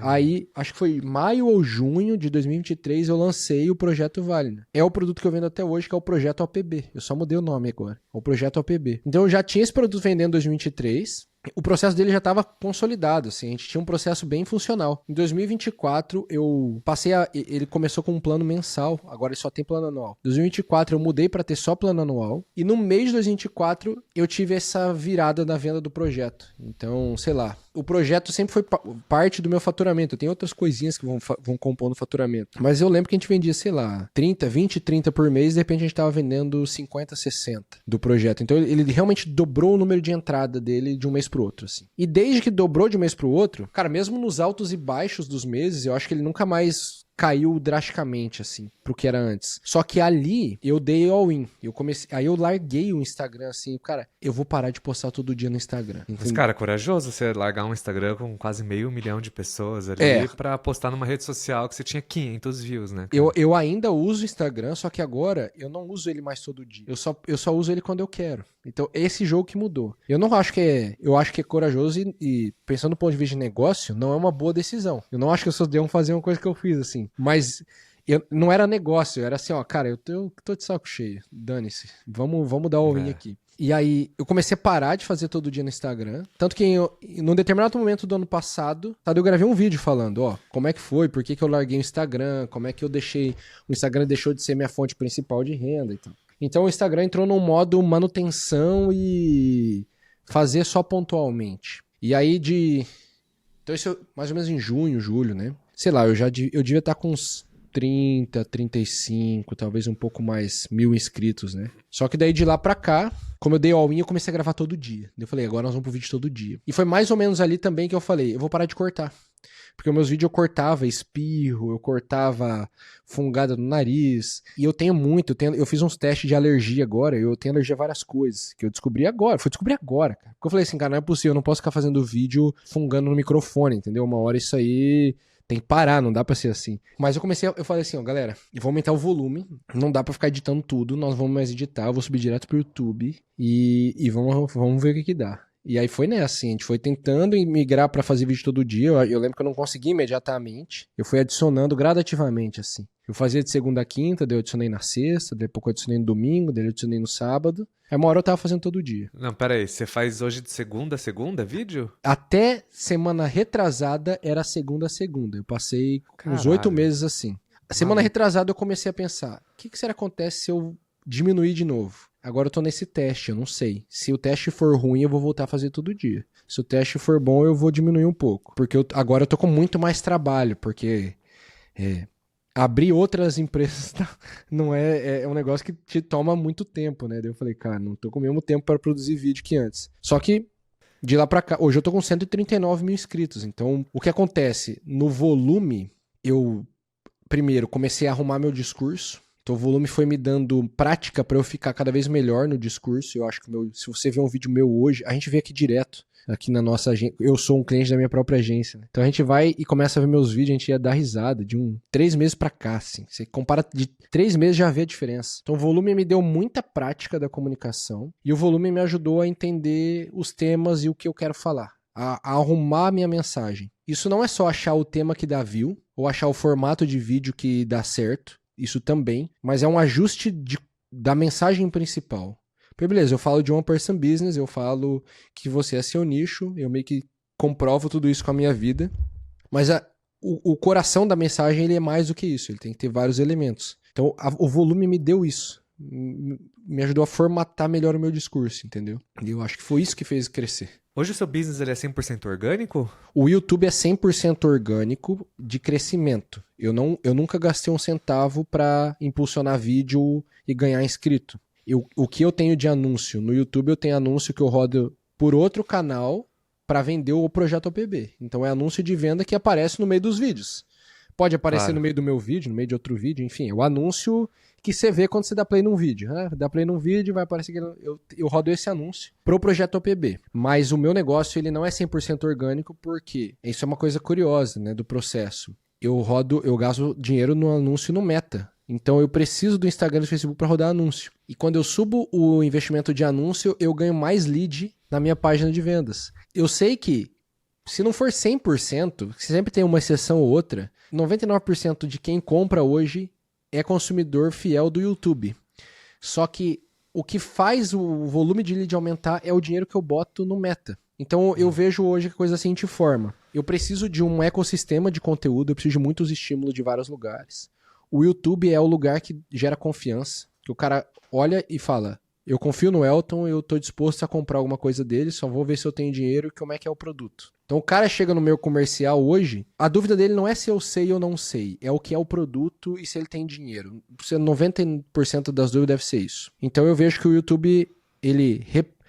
[SPEAKER 2] Aí, acho que foi maio ou junho de 2023, eu lancei o Projeto Valinor. É o produto que eu vendo até hoje, que é o Projeto OPB. Eu só mudei o nome agora. É o Projeto OPB. Então eu já tinha esse produto vendendo em 2023... O processo dele já estava consolidado, assim, a gente tinha um processo bem funcional. Em 2024, eu passei ele começou com um plano mensal, agora ele só tem plano anual. Em 2024, eu mudei para ter só plano anual. E no mês de 2024, eu tive essa virada na venda do projeto. Então, sei lá, o projeto sempre foi parte do meu faturamento. Tem outras coisinhas que vão compondo o faturamento. Mas eu lembro que a gente vendia, sei lá, 20, 30 por mês, de repente a gente estava vendendo 50, 60 do projeto. Então ele realmente dobrou o número de entrada dele de um mês pro outro, assim. E desde que dobrou de um mês pro outro, cara, mesmo nos altos e baixos dos meses, eu acho que ele nunca mais caiu drasticamente, assim, pro que era antes. Só que ali, eu dei all-in. Aí eu larguei o Instagram, assim, cara, eu vou parar de postar todo dia no Instagram.
[SPEAKER 1] Mas, cara, corajoso você largar um Instagram com quase 500 mil de pessoas ali pra postar numa rede social que você tinha 500 views, né, cara?
[SPEAKER 2] Eu ainda uso o Instagram, só que agora eu não uso ele mais todo dia. Eu só uso ele quando eu quero. Então, esse jogo que mudou. Eu não acho que é... Eu acho que é corajoso e pensando do ponto de vista de negócio, não é uma boa decisão. Eu não acho que eu só devo fazer uma coisa que eu fiz, assim. Mas não era negócio, era assim, ó, cara, eu tô de saco cheio. Dane-se. Vamos dar o all-in aqui. E aí, eu comecei a parar de fazer todo dia no Instagram. Tanto que num determinado momento do ano passado, eu gravei um vídeo falando, ó, como é que foi, por que eu larguei o Instagram, como é que o Instagram deixou de ser minha fonte principal de renda e tal. Então o Instagram entrou num modo manutenção e fazer só pontualmente. E aí então isso mais ou menos em junho, julho, né? Sei lá, eu devia estar com uns 30, 35, talvez um pouco mais, 1.000 inscritos, né? Só que daí de lá pra cá, como eu dei all-in, eu comecei a gravar todo dia. Eu falei, agora nós vamos pro vídeo todo dia. E foi mais ou menos ali também que eu falei, eu vou parar de cortar. Porque os meus vídeos eu cortava espirro, eu cortava fungada no nariz. E eu tenho muito, eu fiz uns testes de alergia agora, eu tenho alergia a várias coisas, que eu descobri agora, fui descobrir agora, cara. Porque eu falei assim, cara, não é possível, eu não posso ficar fazendo vídeo fungando no microfone, entendeu? Uma hora isso aí tem que parar, não dá pra ser assim. Mas eu falei assim, ó, galera, eu vou aumentar o volume, não dá pra ficar editando tudo, nós vamos mais editar, eu vou subir direto pro YouTube e vamos ver o que dá. E aí foi nessa, assim, a gente foi tentando migrar pra fazer vídeo todo dia, eu lembro que eu não consegui imediatamente, eu fui adicionando gradativamente, assim. Eu fazia de segunda a quinta, daí eu adicionei na sexta, depois eu adicionei no domingo, daí eu adicionei no sábado. Aí uma hora eu tava fazendo todo dia.
[SPEAKER 1] Não, pera aí, você faz hoje de segunda a segunda vídeo?
[SPEAKER 2] Até semana retrasada era segunda a segunda. Eu passei uns 8 meses assim. A semana retrasada eu comecei a pensar, o que será que acontece se eu diminuir de novo? Agora eu tô nesse teste, eu não sei. Se o teste for ruim, eu vou voltar a fazer todo dia. Se o teste for bom, eu vou diminuir um pouco. Porque agora eu tô com muito mais trabalho, porque abrir outras empresas não é um negócio que te toma muito tempo, né? Daí eu falei, cara, não tô com o mesmo tempo para produzir vídeo que antes. Só que de lá pra cá, hoje eu tô com 139 mil inscritos. Então, o que acontece? No volume, eu primeiro comecei a arrumar meu discurso. Então o volume foi me dando prática para eu ficar cada vez melhor no discurso. Eu acho que se você vê um vídeo meu hoje, a gente vê aqui direto, aqui na nossa agência. Eu sou um cliente da minha própria agência, né? Então a gente vai e começa a ver meus vídeos, a gente ia dar risada de 3 meses pra cá, assim. Você compara de 3 meses, já vê a diferença. Então o volume me deu muita prática da comunicação e o volume me ajudou a entender os temas e o que eu quero falar, a arrumar a minha mensagem. Isso não é só achar o tema que dá view ou achar o formato de vídeo que dá certo. Isso também, mas é um ajuste da mensagem principal. Porque beleza, eu falo de one person business, eu falo que você é seu nicho, eu meio que comprovo tudo isso com a minha vida, mas o coração da mensagem ele é mais do que isso, ele tem que ter vários elementos. Então o volume me deu isso, me ajudou a formatar melhor o meu discurso, entendeu? E eu acho que foi isso que fez crescer.
[SPEAKER 1] Hoje o seu business ele é 100% orgânico?
[SPEAKER 2] O YouTube é 100% orgânico de crescimento. Eu nunca gastei um centavo para impulsionar vídeo e ganhar inscrito. O que eu tenho de anúncio? No YouTube eu tenho anúncio que eu rodo por outro canal para vender o projeto OPB. Então é anúncio de venda que aparece no meio dos vídeos. Pode aparecer no meio do meu vídeo, no meio de outro vídeo, enfim. É o anúncio que você vê quando você dá play num vídeo. Né? Dá play num vídeo, vai aparecer que eu rodo esse anúncio pro projeto OPB. Mas o meu negócio ele não é 100% orgânico porque isso é uma coisa curiosa, né, do processo. Eu gasto dinheiro no anúncio no Meta. Então eu preciso do Instagram e do Facebook para rodar anúncio. E quando eu subo o investimento de anúncio, eu ganho mais lead na minha página de vendas. Eu sei que se não for 100%, sempre tem uma exceção ou outra, 99% de quem compra hoje é consumidor fiel do YouTube. Só que o que faz o volume de lead aumentar é o dinheiro que eu boto no Meta. Então eu vejo hoje que a coisa assim de forma. Eu preciso de um ecossistema de conteúdo, eu preciso de muitos estímulos de vários lugares. O YouTube é o lugar que gera confiança, que o cara olha e fala, eu confio no Elton, eu tô disposto a comprar alguma coisa dele, só vou ver se eu tenho dinheiro e como é que é o produto. Então o cara chega no meu comercial hoje, a dúvida dele não é se eu sei ou não sei, é o que é o produto e se ele tem dinheiro. 90% das dúvidas deve ser isso. Então eu vejo que o YouTube,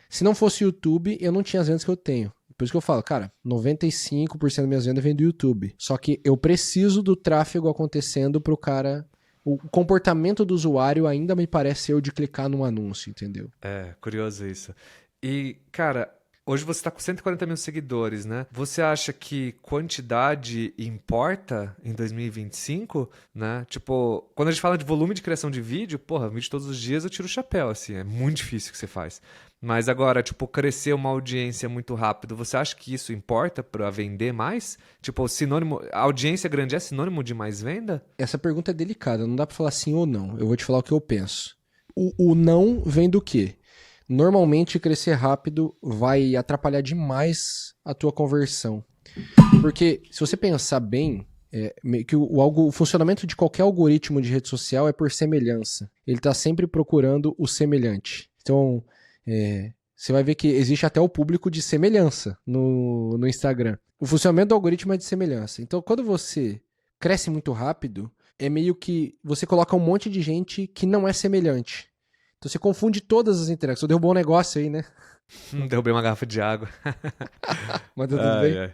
[SPEAKER 2] se não fosse o YouTube, eu não tinha as vendas que eu tenho. Por isso que eu falo, cara, 95% das minhas vendas vem do YouTube. Só que eu preciso do tráfego acontecendo pro cara... O comportamento do usuário ainda me parece ser o de clicar num anúncio, entendeu?
[SPEAKER 1] É, curioso isso. E, cara, hoje você tá com 140 mil seguidores, né? Você acha que quantidade importa em 2025, né? Tipo, quando a gente fala de volume de criação de vídeo, porra, vídeo todos os dias eu tiro o chapéu, assim, é muito difícil o que você faz. Mas agora, tipo, crescer uma audiência muito rápido, você acha que isso importa pra vender mais? Tipo, sinônimo, a audiência grande é sinônimo de mais venda?
[SPEAKER 2] Essa pergunta é delicada, não dá pra falar sim ou não. Eu vou te falar o que eu penso. O não vem do quê? Normalmente, crescer rápido vai atrapalhar demais a tua conversão. Porque, se você pensar bem, meio que o funcionamento de qualquer algoritmo de rede social é por semelhança. Ele está sempre procurando o semelhante. Então, você vai ver que existe até o público de semelhança no Instagram. O funcionamento do algoritmo é de semelhança. Então, quando você cresce muito rápido, é meio que você coloca um monte de gente que não é semelhante. Então você confunde todas as interações. Você derrubou um negócio aí, né?
[SPEAKER 1] Derrubei uma garrafa de água.
[SPEAKER 2] Mas tá tudo bem?
[SPEAKER 1] Ai.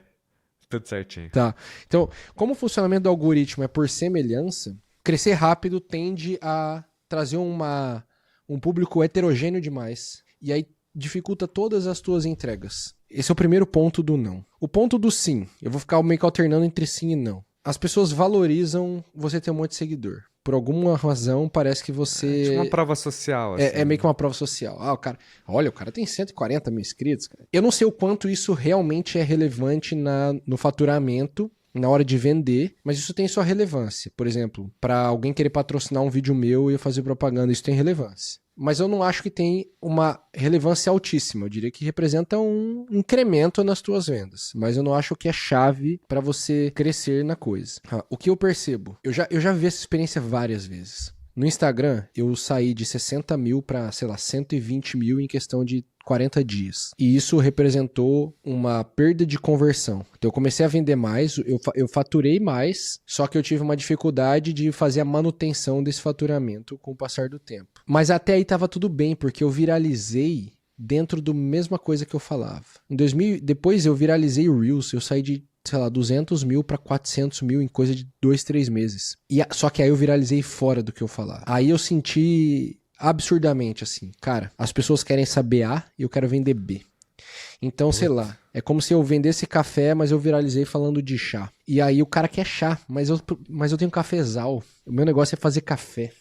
[SPEAKER 1] Tudo certinho.
[SPEAKER 2] Tá. Então, como o funcionamento do algoritmo é por semelhança, crescer rápido tende a trazer um público heterogêneo demais. E aí dificulta todas as tuas entregas. Esse é o primeiro ponto do não. O ponto do sim. Eu vou ficar meio que alternando entre sim e não. As pessoas valorizam você ter um monte de seguidor. Por alguma razão, parece que você...
[SPEAKER 1] É tipo uma prova social, assim.
[SPEAKER 2] É meio que uma prova social. O cara tem 140 mil inscritos, cara. Eu não sei o quanto isso realmente é relevante no faturamento, na hora de vender, mas isso tem sua relevância. Por exemplo, para alguém querer patrocinar um vídeo meu e eu fazer propaganda, isso tem relevância. Mas eu não acho que tem uma relevância altíssima. Eu diria que representa um incremento nas tuas vendas. Mas eu não acho que é chave para você crescer na coisa. O que eu percebo? Eu já vi essa experiência várias vezes. No Instagram, eu saí de 60 mil para, 120 mil em questão de 40 dias. E isso representou uma perda de conversão. Então eu comecei a vender mais, eu faturei mais, só que eu tive uma dificuldade de fazer a manutenção desse faturamento com o passar do tempo. Mas até aí estava tudo bem, porque eu viralizei dentro da mesma coisa que eu falava. Depois eu viralizei o Reels, eu saí de 200 mil para 400 mil em coisa de 2, 3 meses. Só que aí eu viralizei fora do que eu falava. Aí eu senti absurdamente assim, cara, as pessoas querem saber A e eu quero vender B. Então, sei lá, é como se eu vendesse café, mas eu viralizei falando de chá. E aí o cara quer chá, mas eu tenho cafezal. O meu negócio é fazer café.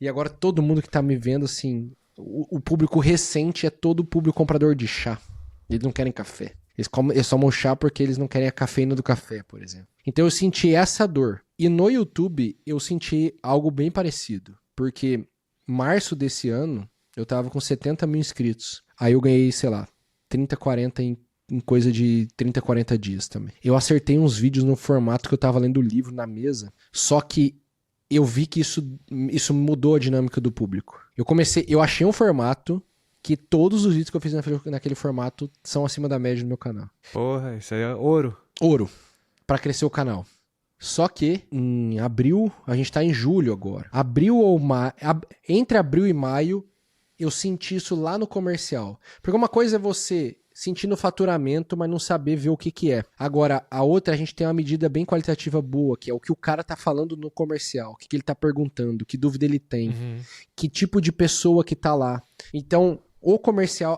[SPEAKER 2] E agora todo mundo que tá me vendo, assim, o público recente é todo o público comprador de chá. Eles não querem café. Eles tomam chá porque eles não querem a cafeína do café, por exemplo. Então eu senti essa dor. E no YouTube eu senti algo bem parecido. Porque março desse ano eu tava com 70 mil inscritos. Aí eu ganhei, 30, 40 em coisa de 30, 40 dias também. Eu acertei uns vídeos no formato que eu tava lendo o livro na mesa. Só que eu vi que isso mudou a dinâmica do público. Eu achei um formato que todos os vídeos que eu fiz naquele formato são acima da média do meu canal.
[SPEAKER 1] Porra, isso aí é ouro.
[SPEAKER 2] Ouro. Pra crescer o canal. Só que em abril, a gente tá em julho agora. Entre abril e maio, eu senti isso lá no comercial. Porque uma coisa é você sentir no faturamento, mas não saber ver o que é. Agora, a outra, a gente tem uma medida bem qualitativa boa, que é o que o cara tá falando no comercial, o que ele tá perguntando, que dúvida ele tem, que tipo de pessoa que tá lá. Então,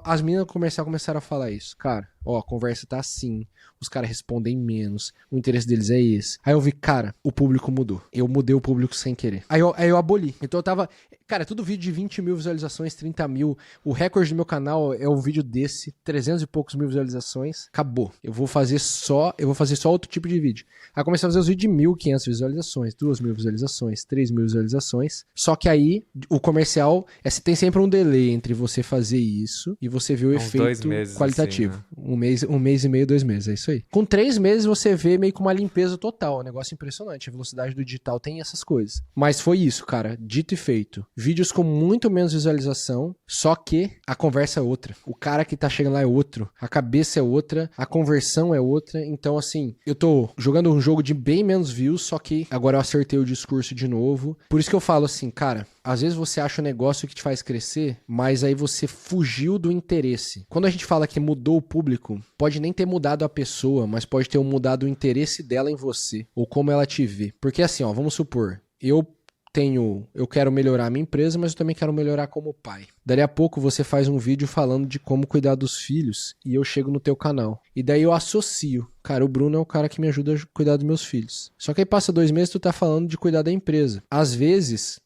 [SPEAKER 2] as meninas do comercial começaram a falar isso. Cara, a conversa tá assim, os caras respondem menos, o interesse deles é esse. Aí eu vi, cara, o público mudou. Eu mudei o público sem querer. Aí eu aboli. Então eu tava... Cara, é tudo vídeo de 20 mil visualizações, 30 mil. O recorde do meu canal é um vídeo desse, 300 e poucos mil visualizações. Acabou. Eu vou fazer só outro tipo de vídeo. Aí eu comecei a fazer os vídeos de 1.500 visualizações, 2.000 visualizações, 3.000 visualizações. Só que aí, o comercial, tem sempre um delay entre você fazer isso e você ver o efeito
[SPEAKER 1] 2 meses,
[SPEAKER 2] qualitativo.
[SPEAKER 1] assim, né?
[SPEAKER 2] Um mês e meio, 2 meses, é isso aí. Com 3 meses você vê meio que uma limpeza total, é um negócio impressionante. A velocidade do digital tem essas coisas. Mas foi isso, cara, dito e feito. Vídeos com muito menos visualização, só que a conversa é outra. O cara que tá chegando lá é outro, a cabeça é outra, a conversão é outra. Então, assim, eu tô jogando um jogo de bem menos views, só que agora eu acertei o discurso de novo. Por isso que eu falo assim, cara, às vezes você acha um negócio que te faz crescer, mas aí você fugiu do interesse. Quando a gente fala que mudou o público, público pode nem ter mudado a pessoa, mas pode ter mudado o interesse dela em você, ou como ela te vê. Porque assim, ó, vamos supor, eu quero melhorar a minha empresa, mas eu também quero melhorar como pai. Dali a pouco você faz um vídeo falando de como cuidar dos filhos e eu chego no teu canal. E daí eu associo. Cara, o Bruno é o cara que me ajuda a cuidar dos meus filhos. Só que aí passa 2 meses tu tá falando de cuidar da empresa. Às vezes,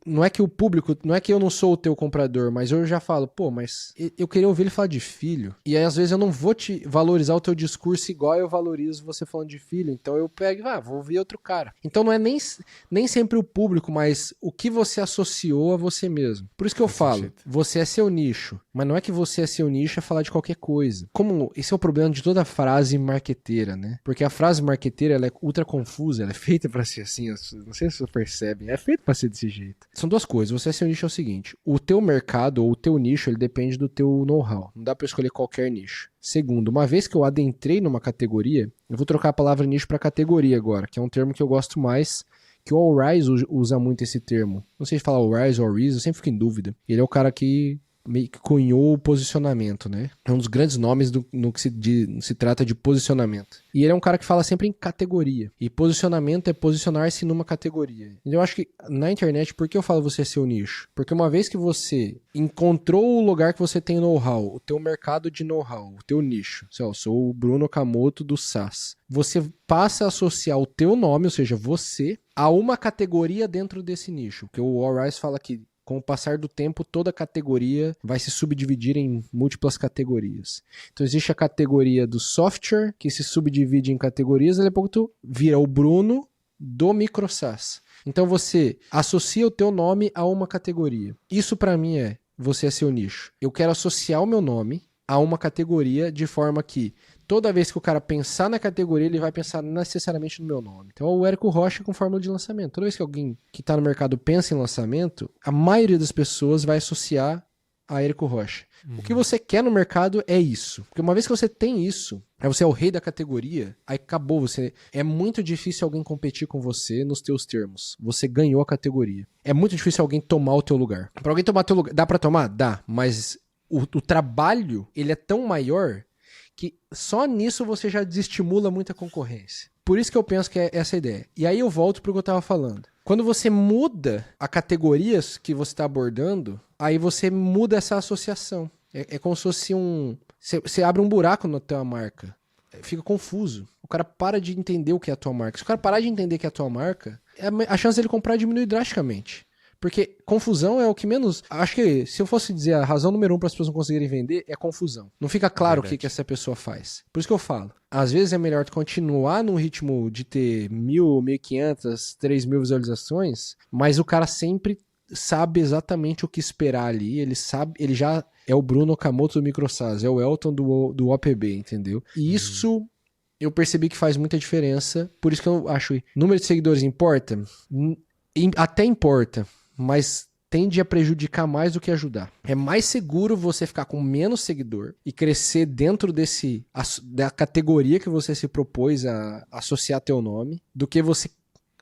[SPEAKER 2] não é que o público, não é que eu não sou o teu comprador, mas eu já falo, pô, mas eu queria ouvir ele falar de filho. E aí às vezes eu não vou te valorizar o teu discurso igual eu valorizo você falando de filho. Então eu pego e vou ouvir outro cara. Então não é nem sempre o público, mas o que você associou a você mesmo. Por isso que eu falo, você é seu nicho. Mas não é que você é seu nicho é falar de qualquer coisa. Como esse é o problema de toda frase marqueteira, né? Porque a frase marqueteira, ela é ultra confusa, ela é feita pra ser assim, não sei se vocês percebem, é feita pra ser desse jeito. São 2 coisas, você é seu nicho é o seguinte, o teu mercado ou o teu nicho, ele depende do teu know-how, não dá pra escolher qualquer nicho. Segundo, uma vez que eu adentrei numa categoria, eu vou trocar a palavra nicho pra categoria agora, que é um termo que eu gosto mais, que o All Rise usa muito esse termo. Não sei se fala All Rise ou All Rise, eu sempre fico em dúvida. Ele é o cara que meio que cunhou o posicionamento, né? É um dos grandes nomes no que se trata de posicionamento. E ele é um cara que fala sempre em categoria. E posicionamento é posicionar-se numa categoria. Então eu acho que na internet, por que eu falo você é seu nicho? Porque uma vez que você encontrou o lugar que você tem know-how, o teu mercado de know-how, o teu nicho, eu sou o Bruno Okamoto do SaaS, você passa a associar o teu nome, ou seja, você, a uma categoria dentro desse nicho. Porque o All Rise fala que com o passar do tempo, toda categoria vai se subdividir em múltiplas categorias. Então existe a categoria do software, que se subdivide em categorias, daqui a pouco tu vira o Bruno do MicroSaaS. Então você associa o teu nome a uma categoria. Isso para mim você é seu nicho. Eu quero associar o meu nome a uma categoria de forma que toda vez que o cara pensar na categoria, ele vai pensar necessariamente no meu nome. Então, o Érico Rocha com fórmula de lançamento. Toda vez que alguém que está no mercado pensa em lançamento, a maioria das pessoas vai associar a Érico Rocha. O que você quer no mercado é isso. Porque uma vez que você tem isso, aí você é o rei da categoria, aí acabou. É muito difícil alguém competir com você nos teus termos. Você ganhou a categoria. É muito difícil alguém tomar o teu lugar. Para alguém tomar o teu lugar, dá para tomar? Dá. Mas o trabalho, ele é tão maior que só nisso você já desestimula muita concorrência. Por isso que eu penso que é essa a ideia. E aí eu volto para o que eu estava falando. Quando você muda a categorias que você está abordando, aí você muda essa associação. É como se fosse você abre um buraco na tua marca. Fica confuso. O cara para de entender o que é a tua marca. Se o cara parar de entender o que é a tua marca, a chance dele comprar diminui drasticamente. Porque confusão é o que menos... Acho que se eu fosse dizer a razão número 1 para as pessoas não conseguirem vender é confusão. Não fica claro o que essa pessoa faz. Por isso que eu falo. Às vezes é melhor tu continuar num ritmo de ter 1.000, 1.500, 3.000 visualizações, mas o cara sempre sabe exatamente o que esperar ali. Ele já é o Bruno Okamoto do MicroSaaS, é o Elton do OPB, entendeu? E isso eu percebi que faz muita diferença. Por isso que eu acho... Número de seguidores importa? Até importa. Mas tende a prejudicar mais do que ajudar. É mais seguro você ficar com menos seguidor e crescer dentro da categoria que você se propôs a associar teu nome, do que você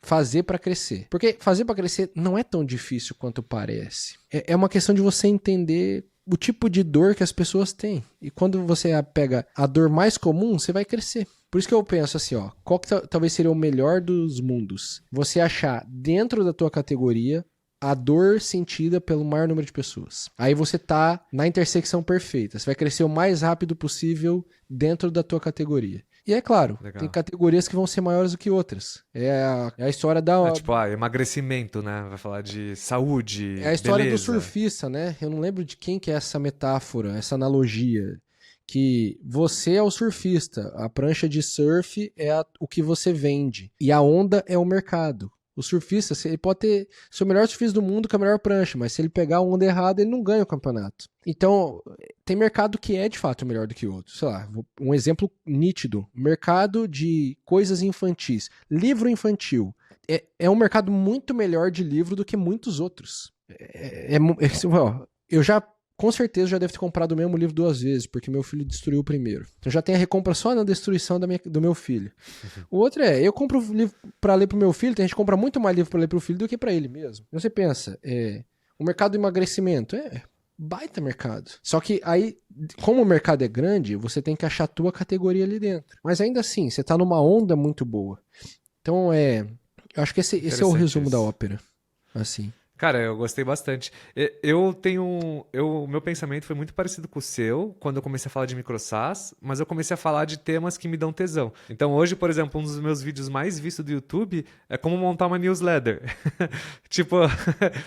[SPEAKER 2] fazer para crescer. Porque fazer para crescer não é tão difícil quanto parece. É uma questão de você entender o tipo de dor que as pessoas têm. E quando você pega a dor mais comum, você vai crescer. Por isso que eu penso assim, qual que talvez seria o melhor dos mundos? Você achar dentro da tua categoria a dor sentida pelo maior número de pessoas. Aí você tá na intersecção perfeita. Você vai crescer o mais rápido possível dentro da tua categoria. E é claro, tem categorias que vão ser maiores do que outras. É a história da...
[SPEAKER 1] tipo, emagrecimento, né? Vai falar de saúde,
[SPEAKER 2] é a história
[SPEAKER 1] beleza.
[SPEAKER 2] Do surfista, né? Eu não lembro de quem que é essa metáfora, essa analogia. Que você é o surfista, a prancha de surf é o que você vende. E a onda é o mercado. O surfista, ele pode ser o melhor surfista do mundo com a melhor prancha, mas se ele pegar a onda errada, ele não ganha o campeonato. Então, tem mercado que é de fato melhor do que outro. Sei lá, um exemplo nítido. Mercado de coisas infantis. Livro infantil. É um mercado muito melhor de livro do que muitos outros. Eu já... Com certeza já deve ter comprado o mesmo livro 2 vezes, porque meu filho destruiu o primeiro. Então já tem a recompra só na destruição do meu filho. O outro eu compro livro pra ler pro meu filho, tem gente que compra muito mais livro pra ler pro filho do que pra ele mesmo. Então você pensa, o mercado do emagrecimento, baita mercado. Só que aí, como o mercado é grande, você tem que achar a tua categoria ali dentro. Mas ainda assim, você tá numa onda muito boa. Então eu acho que esse é o resumo da ópera. Assim.
[SPEAKER 1] Cara, eu gostei bastante. Eu tenho. Meu pensamento foi muito parecido com o seu quando eu comecei a falar de microsas, mas eu comecei a falar de temas que me dão tesão. Então, hoje, por exemplo, um dos meus vídeos mais vistos do YouTube é como montar uma newsletter. Tipo,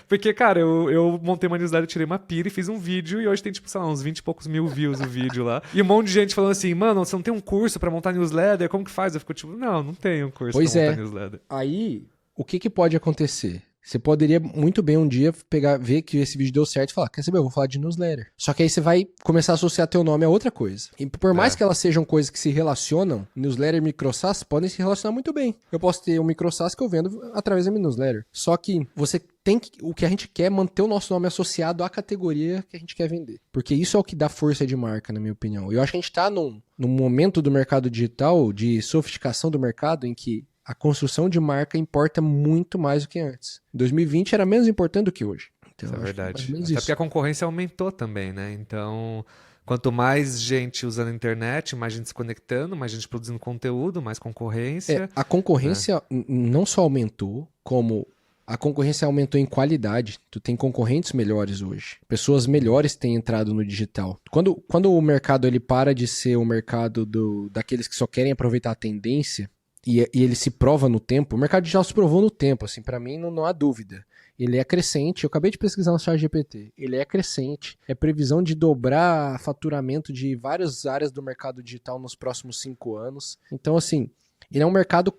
[SPEAKER 1] porque, cara, eu montei uma newsletter, tirei uma pira e fiz um vídeo, e hoje tem, tipo, sei lá, uns 20 e poucos mil views o vídeo lá. E um monte de gente falando assim, mano, você não tem um curso pra montar newsletter? Como que faz? Eu fico tipo, não tenho um curso pra montar newsletter.
[SPEAKER 2] Aí, o que pode acontecer? Você poderia muito bem um dia ver que esse vídeo deu certo e falar, quer saber, eu vou falar de newsletter. Só que aí você vai começar a associar teu nome a outra coisa. E por mais que elas sejam coisas que se relacionam, newsletter e microsas podem se relacionar muito bem. Eu posso ter um microsas que eu vendo através da minha newsletter. Só que você tem que, o que a gente quer é manter o nosso nome associado à categoria que a gente quer vender. Porque isso é o que dá força de marca, na minha opinião. Eu acho que a gente tá num momento do mercado digital, de sofisticação do mercado, em que a construção de marca importa muito mais do que antes. Em 2020 era menos importante do que hoje. Então,
[SPEAKER 1] isso é verdade.
[SPEAKER 2] Até
[SPEAKER 1] porque a concorrência aumentou também, né? Então, quanto mais gente usando a internet, mais gente se conectando, mais gente produzindo conteúdo, mais concorrência.
[SPEAKER 2] A concorrência não só aumentou, como a concorrência aumentou em qualidade. Tu tem concorrentes melhores hoje. Pessoas melhores têm entrado no digital. Quando o mercado ele para de ser o mercado daqueles que só querem aproveitar a tendência, e ele se prova no tempo, o mercado digital se provou no tempo, assim, para mim não há dúvida. Ele é crescente, eu acabei de pesquisar no ChatGPT, ele é crescente, é previsão de dobrar faturamento de várias áreas do mercado digital nos próximos 5 anos. Então, assim, ele é um mercado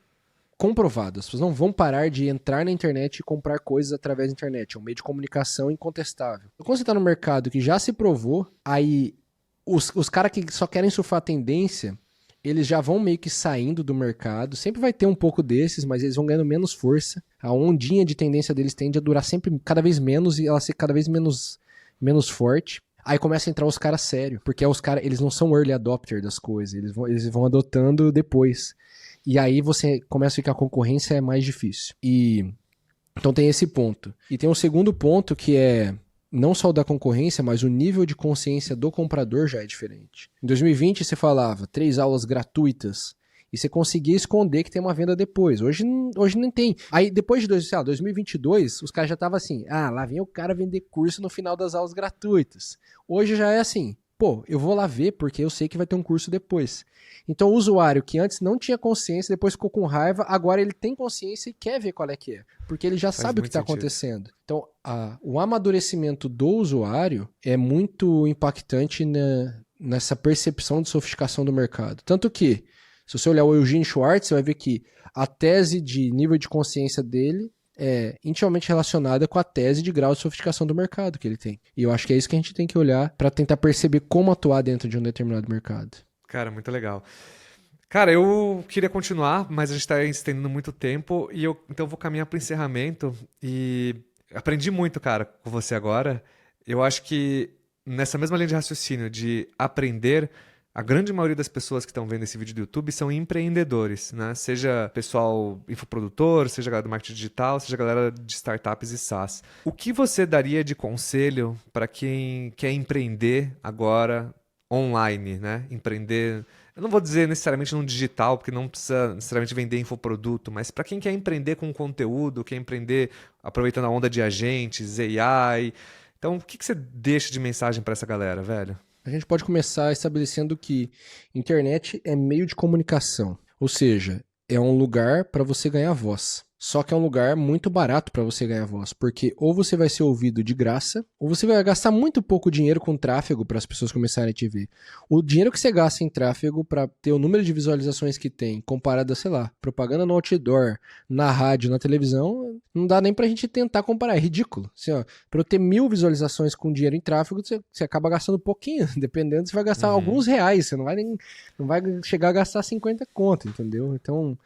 [SPEAKER 2] comprovado, as pessoas não vão parar de entrar na internet e comprar coisas através da internet, é um meio de comunicação incontestável. Quando você está no mercado que já se provou, aí os caras que só querem surfar a tendência, eles já vão meio que saindo do mercado. Sempre vai ter um pouco desses, mas eles vão ganhando menos força. A ondinha de tendência deles tende a durar sempre cada vez menos e ela ser cada vez menos forte. Aí começa a entrar os caras sérios, porque os caras, eles não são early adopter das coisas, eles vão adotando depois. E aí você começa a ficar a concorrência é mais difícil. Então tem esse ponto. E tem um segundo ponto que é não só o da concorrência, mas o nível de consciência do comprador já é diferente. Em 2020 você falava 3 aulas gratuitas e você conseguia esconder que tem uma venda depois. Hoje não tem. Aí depois de 2022, os caras já estavam assim, lá vem o cara vender curso no final das aulas gratuitas. Hoje já é assim, eu vou lá ver porque eu sei que vai ter um curso depois. Então o usuário que antes não tinha consciência, depois ficou com raiva, agora ele tem consciência e quer ver qual é que é. Porque ele já sabe o que está acontecendo. Então o amadurecimento do usuário é muito impactante nessa percepção de sofisticação do mercado. Tanto que, se você olhar o Eugene Schwartz, você vai ver que a tese de nível de consciência dele é intimamente relacionada com a tese de grau de sofisticação do mercado que ele tem. E eu acho que é isso que a gente tem que olhar para tentar perceber como atuar dentro de um determinado mercado.
[SPEAKER 1] Cara, muito legal. Cara, eu queria continuar, mas a gente está estendendo muito tempo então eu vou caminhar para o encerramento e aprendi muito, cara, com você agora. Eu acho que nessa mesma linha de raciocínio de aprender, a grande maioria das pessoas que estão vendo esse vídeo do YouTube são empreendedores, né? Seja pessoal infoprodutor, seja galera do marketing digital, seja galera de startups e SaaS. O que você daria de conselho para quem quer empreender agora online, né? Empreender, eu não vou dizer necessariamente no digital, porque não precisa necessariamente vender infoproduto, mas para quem quer empreender com conteúdo, quer empreender aproveitando a onda de agentes, AI. Então, o que você deixa de mensagem para essa galera, velho?
[SPEAKER 2] A gente pode começar estabelecendo que internet é meio de comunicação, ou seja, é um lugar para você ganhar voz. Só que é um lugar muito barato para você ganhar voz, porque ou você vai ser ouvido de graça, ou você vai gastar muito pouco dinheiro com tráfego para as pessoas começarem a te ver. O dinheiro que você gasta em tráfego para ter o número de visualizações que tem, comparado a, sei lá, propaganda no outdoor, na rádio, na televisão, não dá nem pra gente tentar comparar, é ridículo. Assim, para eu ter 1000 visualizações com dinheiro em tráfego, você acaba gastando pouquinho, dependendo, você vai gastar alguns reais, você não vai chegar a gastar 50 conto, entendeu? Então,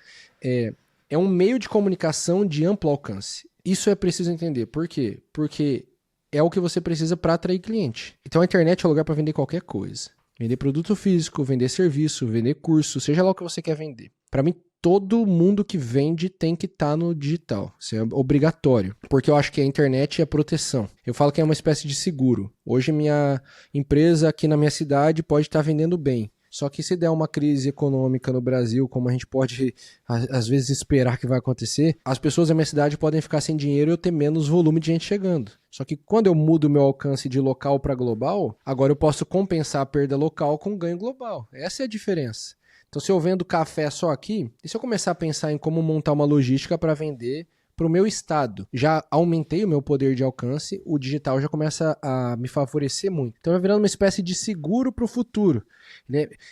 [SPEAKER 2] é um meio de comunicação de amplo alcance. Isso é preciso entender. Por quê? Porque é o que você precisa para atrair cliente. Então a internet é o lugar para vender qualquer coisa. Vender produto físico, vender serviço, vender curso, seja lá o que você quer vender. Para mim, todo mundo que vende tem que estar no digital. Isso é obrigatório. Porque eu acho que a internet é proteção. Eu falo que é uma espécie de seguro. Hoje minha empresa aqui na minha cidade pode estar vendendo bem. Só que se der uma crise econômica no Brasil, como a gente pode às vezes esperar que vai acontecer, as pessoas da minha cidade podem ficar sem dinheiro e eu ter menos volume de gente chegando. Só que quando eu mudo o meu alcance de local para global, agora eu posso compensar a perda local com ganho global. Essa é a diferença. Então, se eu vendo café só aqui, e se eu começar a pensar em como montar uma logística para vender para o meu estado? Já aumentei o meu poder de alcance, o digital já começa a me favorecer muito. Então, vai virando uma espécie de seguro para o futuro.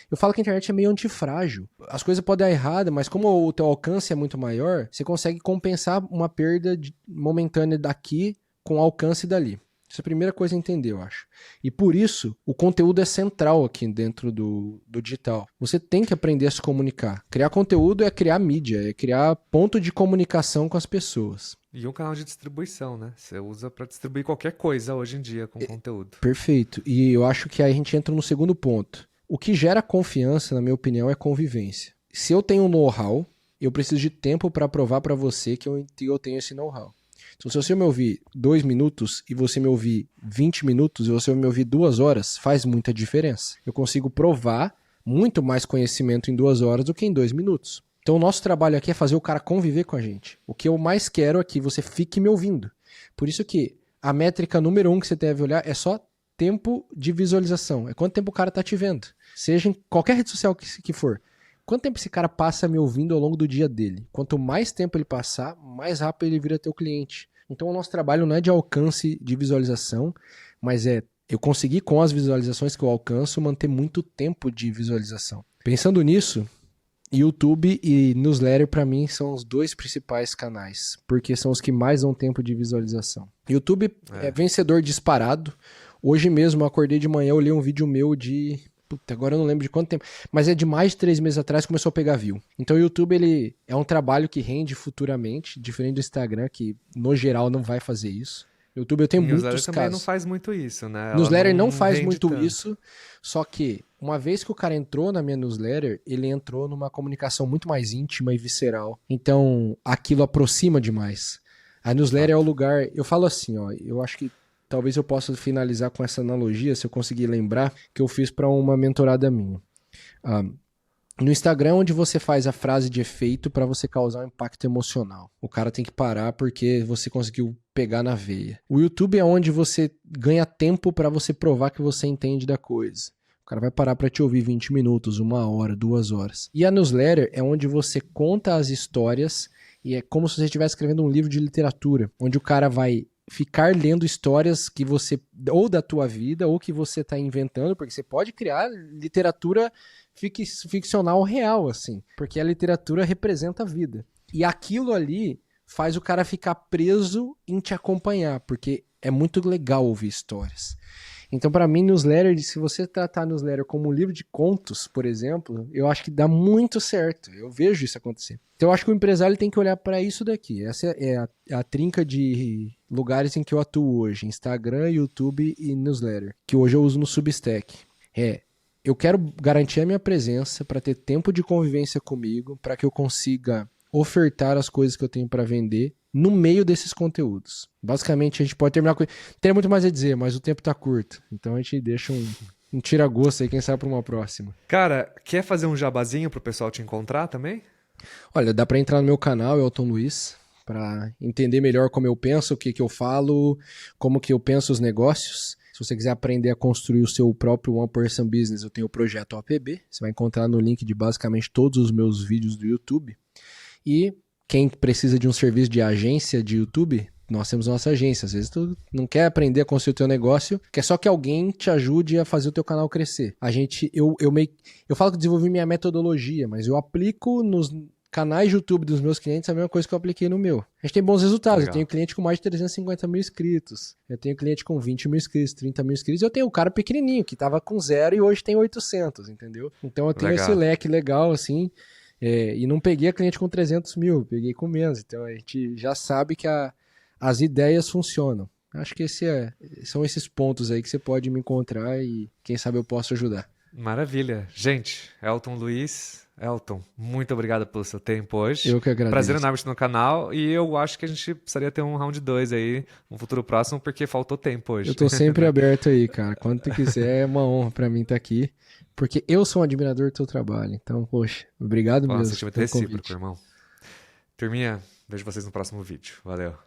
[SPEAKER 2] Eu falo que a internet é meio antifrágil. As coisas podem dar errado, mas como o teu alcance é muito maior, você consegue compensar uma perda momentânea daqui com o alcance dali. Essa é a primeira coisa a entender, eu acho. E por isso, o conteúdo é central aqui dentro do digital. Você tem que aprender a se comunicar. Criar conteúdo é criar mídia, é criar ponto de comunicação com as pessoas.
[SPEAKER 1] E um canal de distribuição, né? Você usa para distribuir qualquer coisa hoje em dia com conteúdo.
[SPEAKER 2] Perfeito. E eu acho que aí a gente entra no segundo ponto. O que gera confiança, na minha opinião, é convivência. Se eu tenho um know-how, eu preciso de tempo para provar para você que eu tenho esse know-how. Então, se você me ouvir 2 minutos e você me ouvir 20 minutos e você me ouvir 2 horas, faz muita diferença. Eu consigo provar muito mais conhecimento em 2 horas do que em 2 minutos. Então, o nosso trabalho aqui é fazer o cara conviver com a gente. O que eu mais quero é que você fique me ouvindo. Por isso que a métrica número 1 que você deve olhar é só tempo de visualização. É quanto tempo o cara está te vendo. Seja em qualquer rede social que for. Quanto tempo esse cara passa me ouvindo ao longo do dia dele? Quanto mais tempo ele passar, mais rápido ele vira teu cliente. Então o nosso trabalho não é de alcance de visualização, mas é eu conseguir com as visualizações que eu alcanço manter muito tempo de visualização. Pensando nisso, YouTube e newsletter para mim são os 2 principais canais, porque são os que mais dão tempo de visualização. YouTube é vencedor disparado. Hoje mesmo eu acordei de manhã, olhei um vídeo meu de... Puta, agora eu não lembro de quanto tempo, mas é de mais de 3 meses atrás que começou a pegar view. Então o YouTube ele é um trabalho que rende futuramente, diferente do Instagram, que no geral não vai fazer isso. No YouTube eu tenho muitos casos.
[SPEAKER 1] Newsletter também não faz muito isso, né? Ela
[SPEAKER 2] Newsletter não faz muito
[SPEAKER 1] tanto.
[SPEAKER 2] isso, só que uma vez que o cara entrou na minha newsletter, ele entrou numa comunicação muito mais íntima e visceral. Então aquilo aproxima demais. A newsletter é o lugar, eu falo assim, ó, eu acho que talvez eu possa finalizar com essa analogia, se eu conseguir lembrar, que eu fiz para uma mentorada minha. No Instagram, onde você faz a frase de efeito para você causar um impacto emocional. O cara tem que parar porque você conseguiu pegar na veia. O YouTube é onde você ganha tempo para você provar que você entende da coisa. O cara vai parar para te ouvir 20 minutos, 1 hora, 2 horas. E a newsletter é onde você conta as histórias e é como se você estivesse escrevendo um livro de literatura, onde o cara vai ficar lendo histórias que você, ou da tua vida, ou que você está inventando, porque você pode criar literatura ficcional real, assim, porque a literatura representa a vida. E aquilo ali faz o cara ficar preso em te acompanhar, porque é muito legal ouvir histórias. Então, para mim, newsletter, se você tratar newsletter como um livro de contos, por exemplo, eu acho que dá muito certo. Eu vejo isso acontecer. Então, eu acho que o empresário tem que olhar para isso daqui. Essa é a trinca de lugares em que eu atuo hoje: Instagram, YouTube e newsletter, que hoje eu uso no Substack. Eu quero garantir a minha presença para ter tempo de convivência comigo, para que eu consiga ofertar as coisas que eu tenho para vender no meio desses conteúdos. Basicamente, a gente pode terminar com... Tem muito mais a dizer, mas o tempo tá curto. Então a gente deixa um tira-gosto aí, quem sabe, para uma próxima.
[SPEAKER 1] Cara, quer fazer um jabazinho pro pessoal te encontrar também?
[SPEAKER 2] Olha, dá para entrar no meu canal, Elton Luiz, para entender melhor como eu penso, o que eu falo, como que eu penso os negócios. Se você quiser aprender a construir o seu próprio One Person Business, eu tenho o projeto OPB. Você vai encontrar no link de basicamente todos os meus vídeos do YouTube. E quem precisa de um serviço de agência de YouTube, nós temos nossa agência. Às vezes tu não quer aprender a construir o teu negócio, quer só que alguém te ajude a fazer o teu canal crescer. Eu falo que desenvolvi minha metodologia, mas eu aplico nos canais de YouTube dos meus clientes a mesma coisa que eu apliquei no meu. A gente tem bons resultados. Legal. Eu tenho cliente com mais de 350 mil inscritos. Eu tenho cliente com 20 mil inscritos, 30 mil inscritos. Eu tenho um cara pequenininho, que tava com 0 e hoje tem 800, entendeu? Então eu tenho esse leque legal, assim. E não peguei a cliente com 300 mil, peguei com menos. Então a gente já sabe que as ideias funcionam. Acho que são esses pontos aí que você pode me encontrar e quem sabe eu posso ajudar.
[SPEAKER 1] Maravilha. Gente, Elton Luiz, Elton, muito obrigado pelo seu tempo hoje.
[SPEAKER 2] Eu que agradeço.
[SPEAKER 1] Prazer enorme no canal e eu acho que a gente precisaria ter um round 2 aí, um futuro próximo, porque faltou tempo hoje.
[SPEAKER 2] Eu tô sempre aberto aí, cara. Quando tu quiser, é uma honra pra mim estar aqui, porque eu sou um admirador do teu trabalho. Então, poxa, obrigado
[SPEAKER 1] Nossa,
[SPEAKER 2] mesmo
[SPEAKER 1] sentimento
[SPEAKER 2] pelo
[SPEAKER 1] recíproco,
[SPEAKER 2] convite.
[SPEAKER 1] irmão. Turminha, vejo vocês no próximo vídeo. Valeu.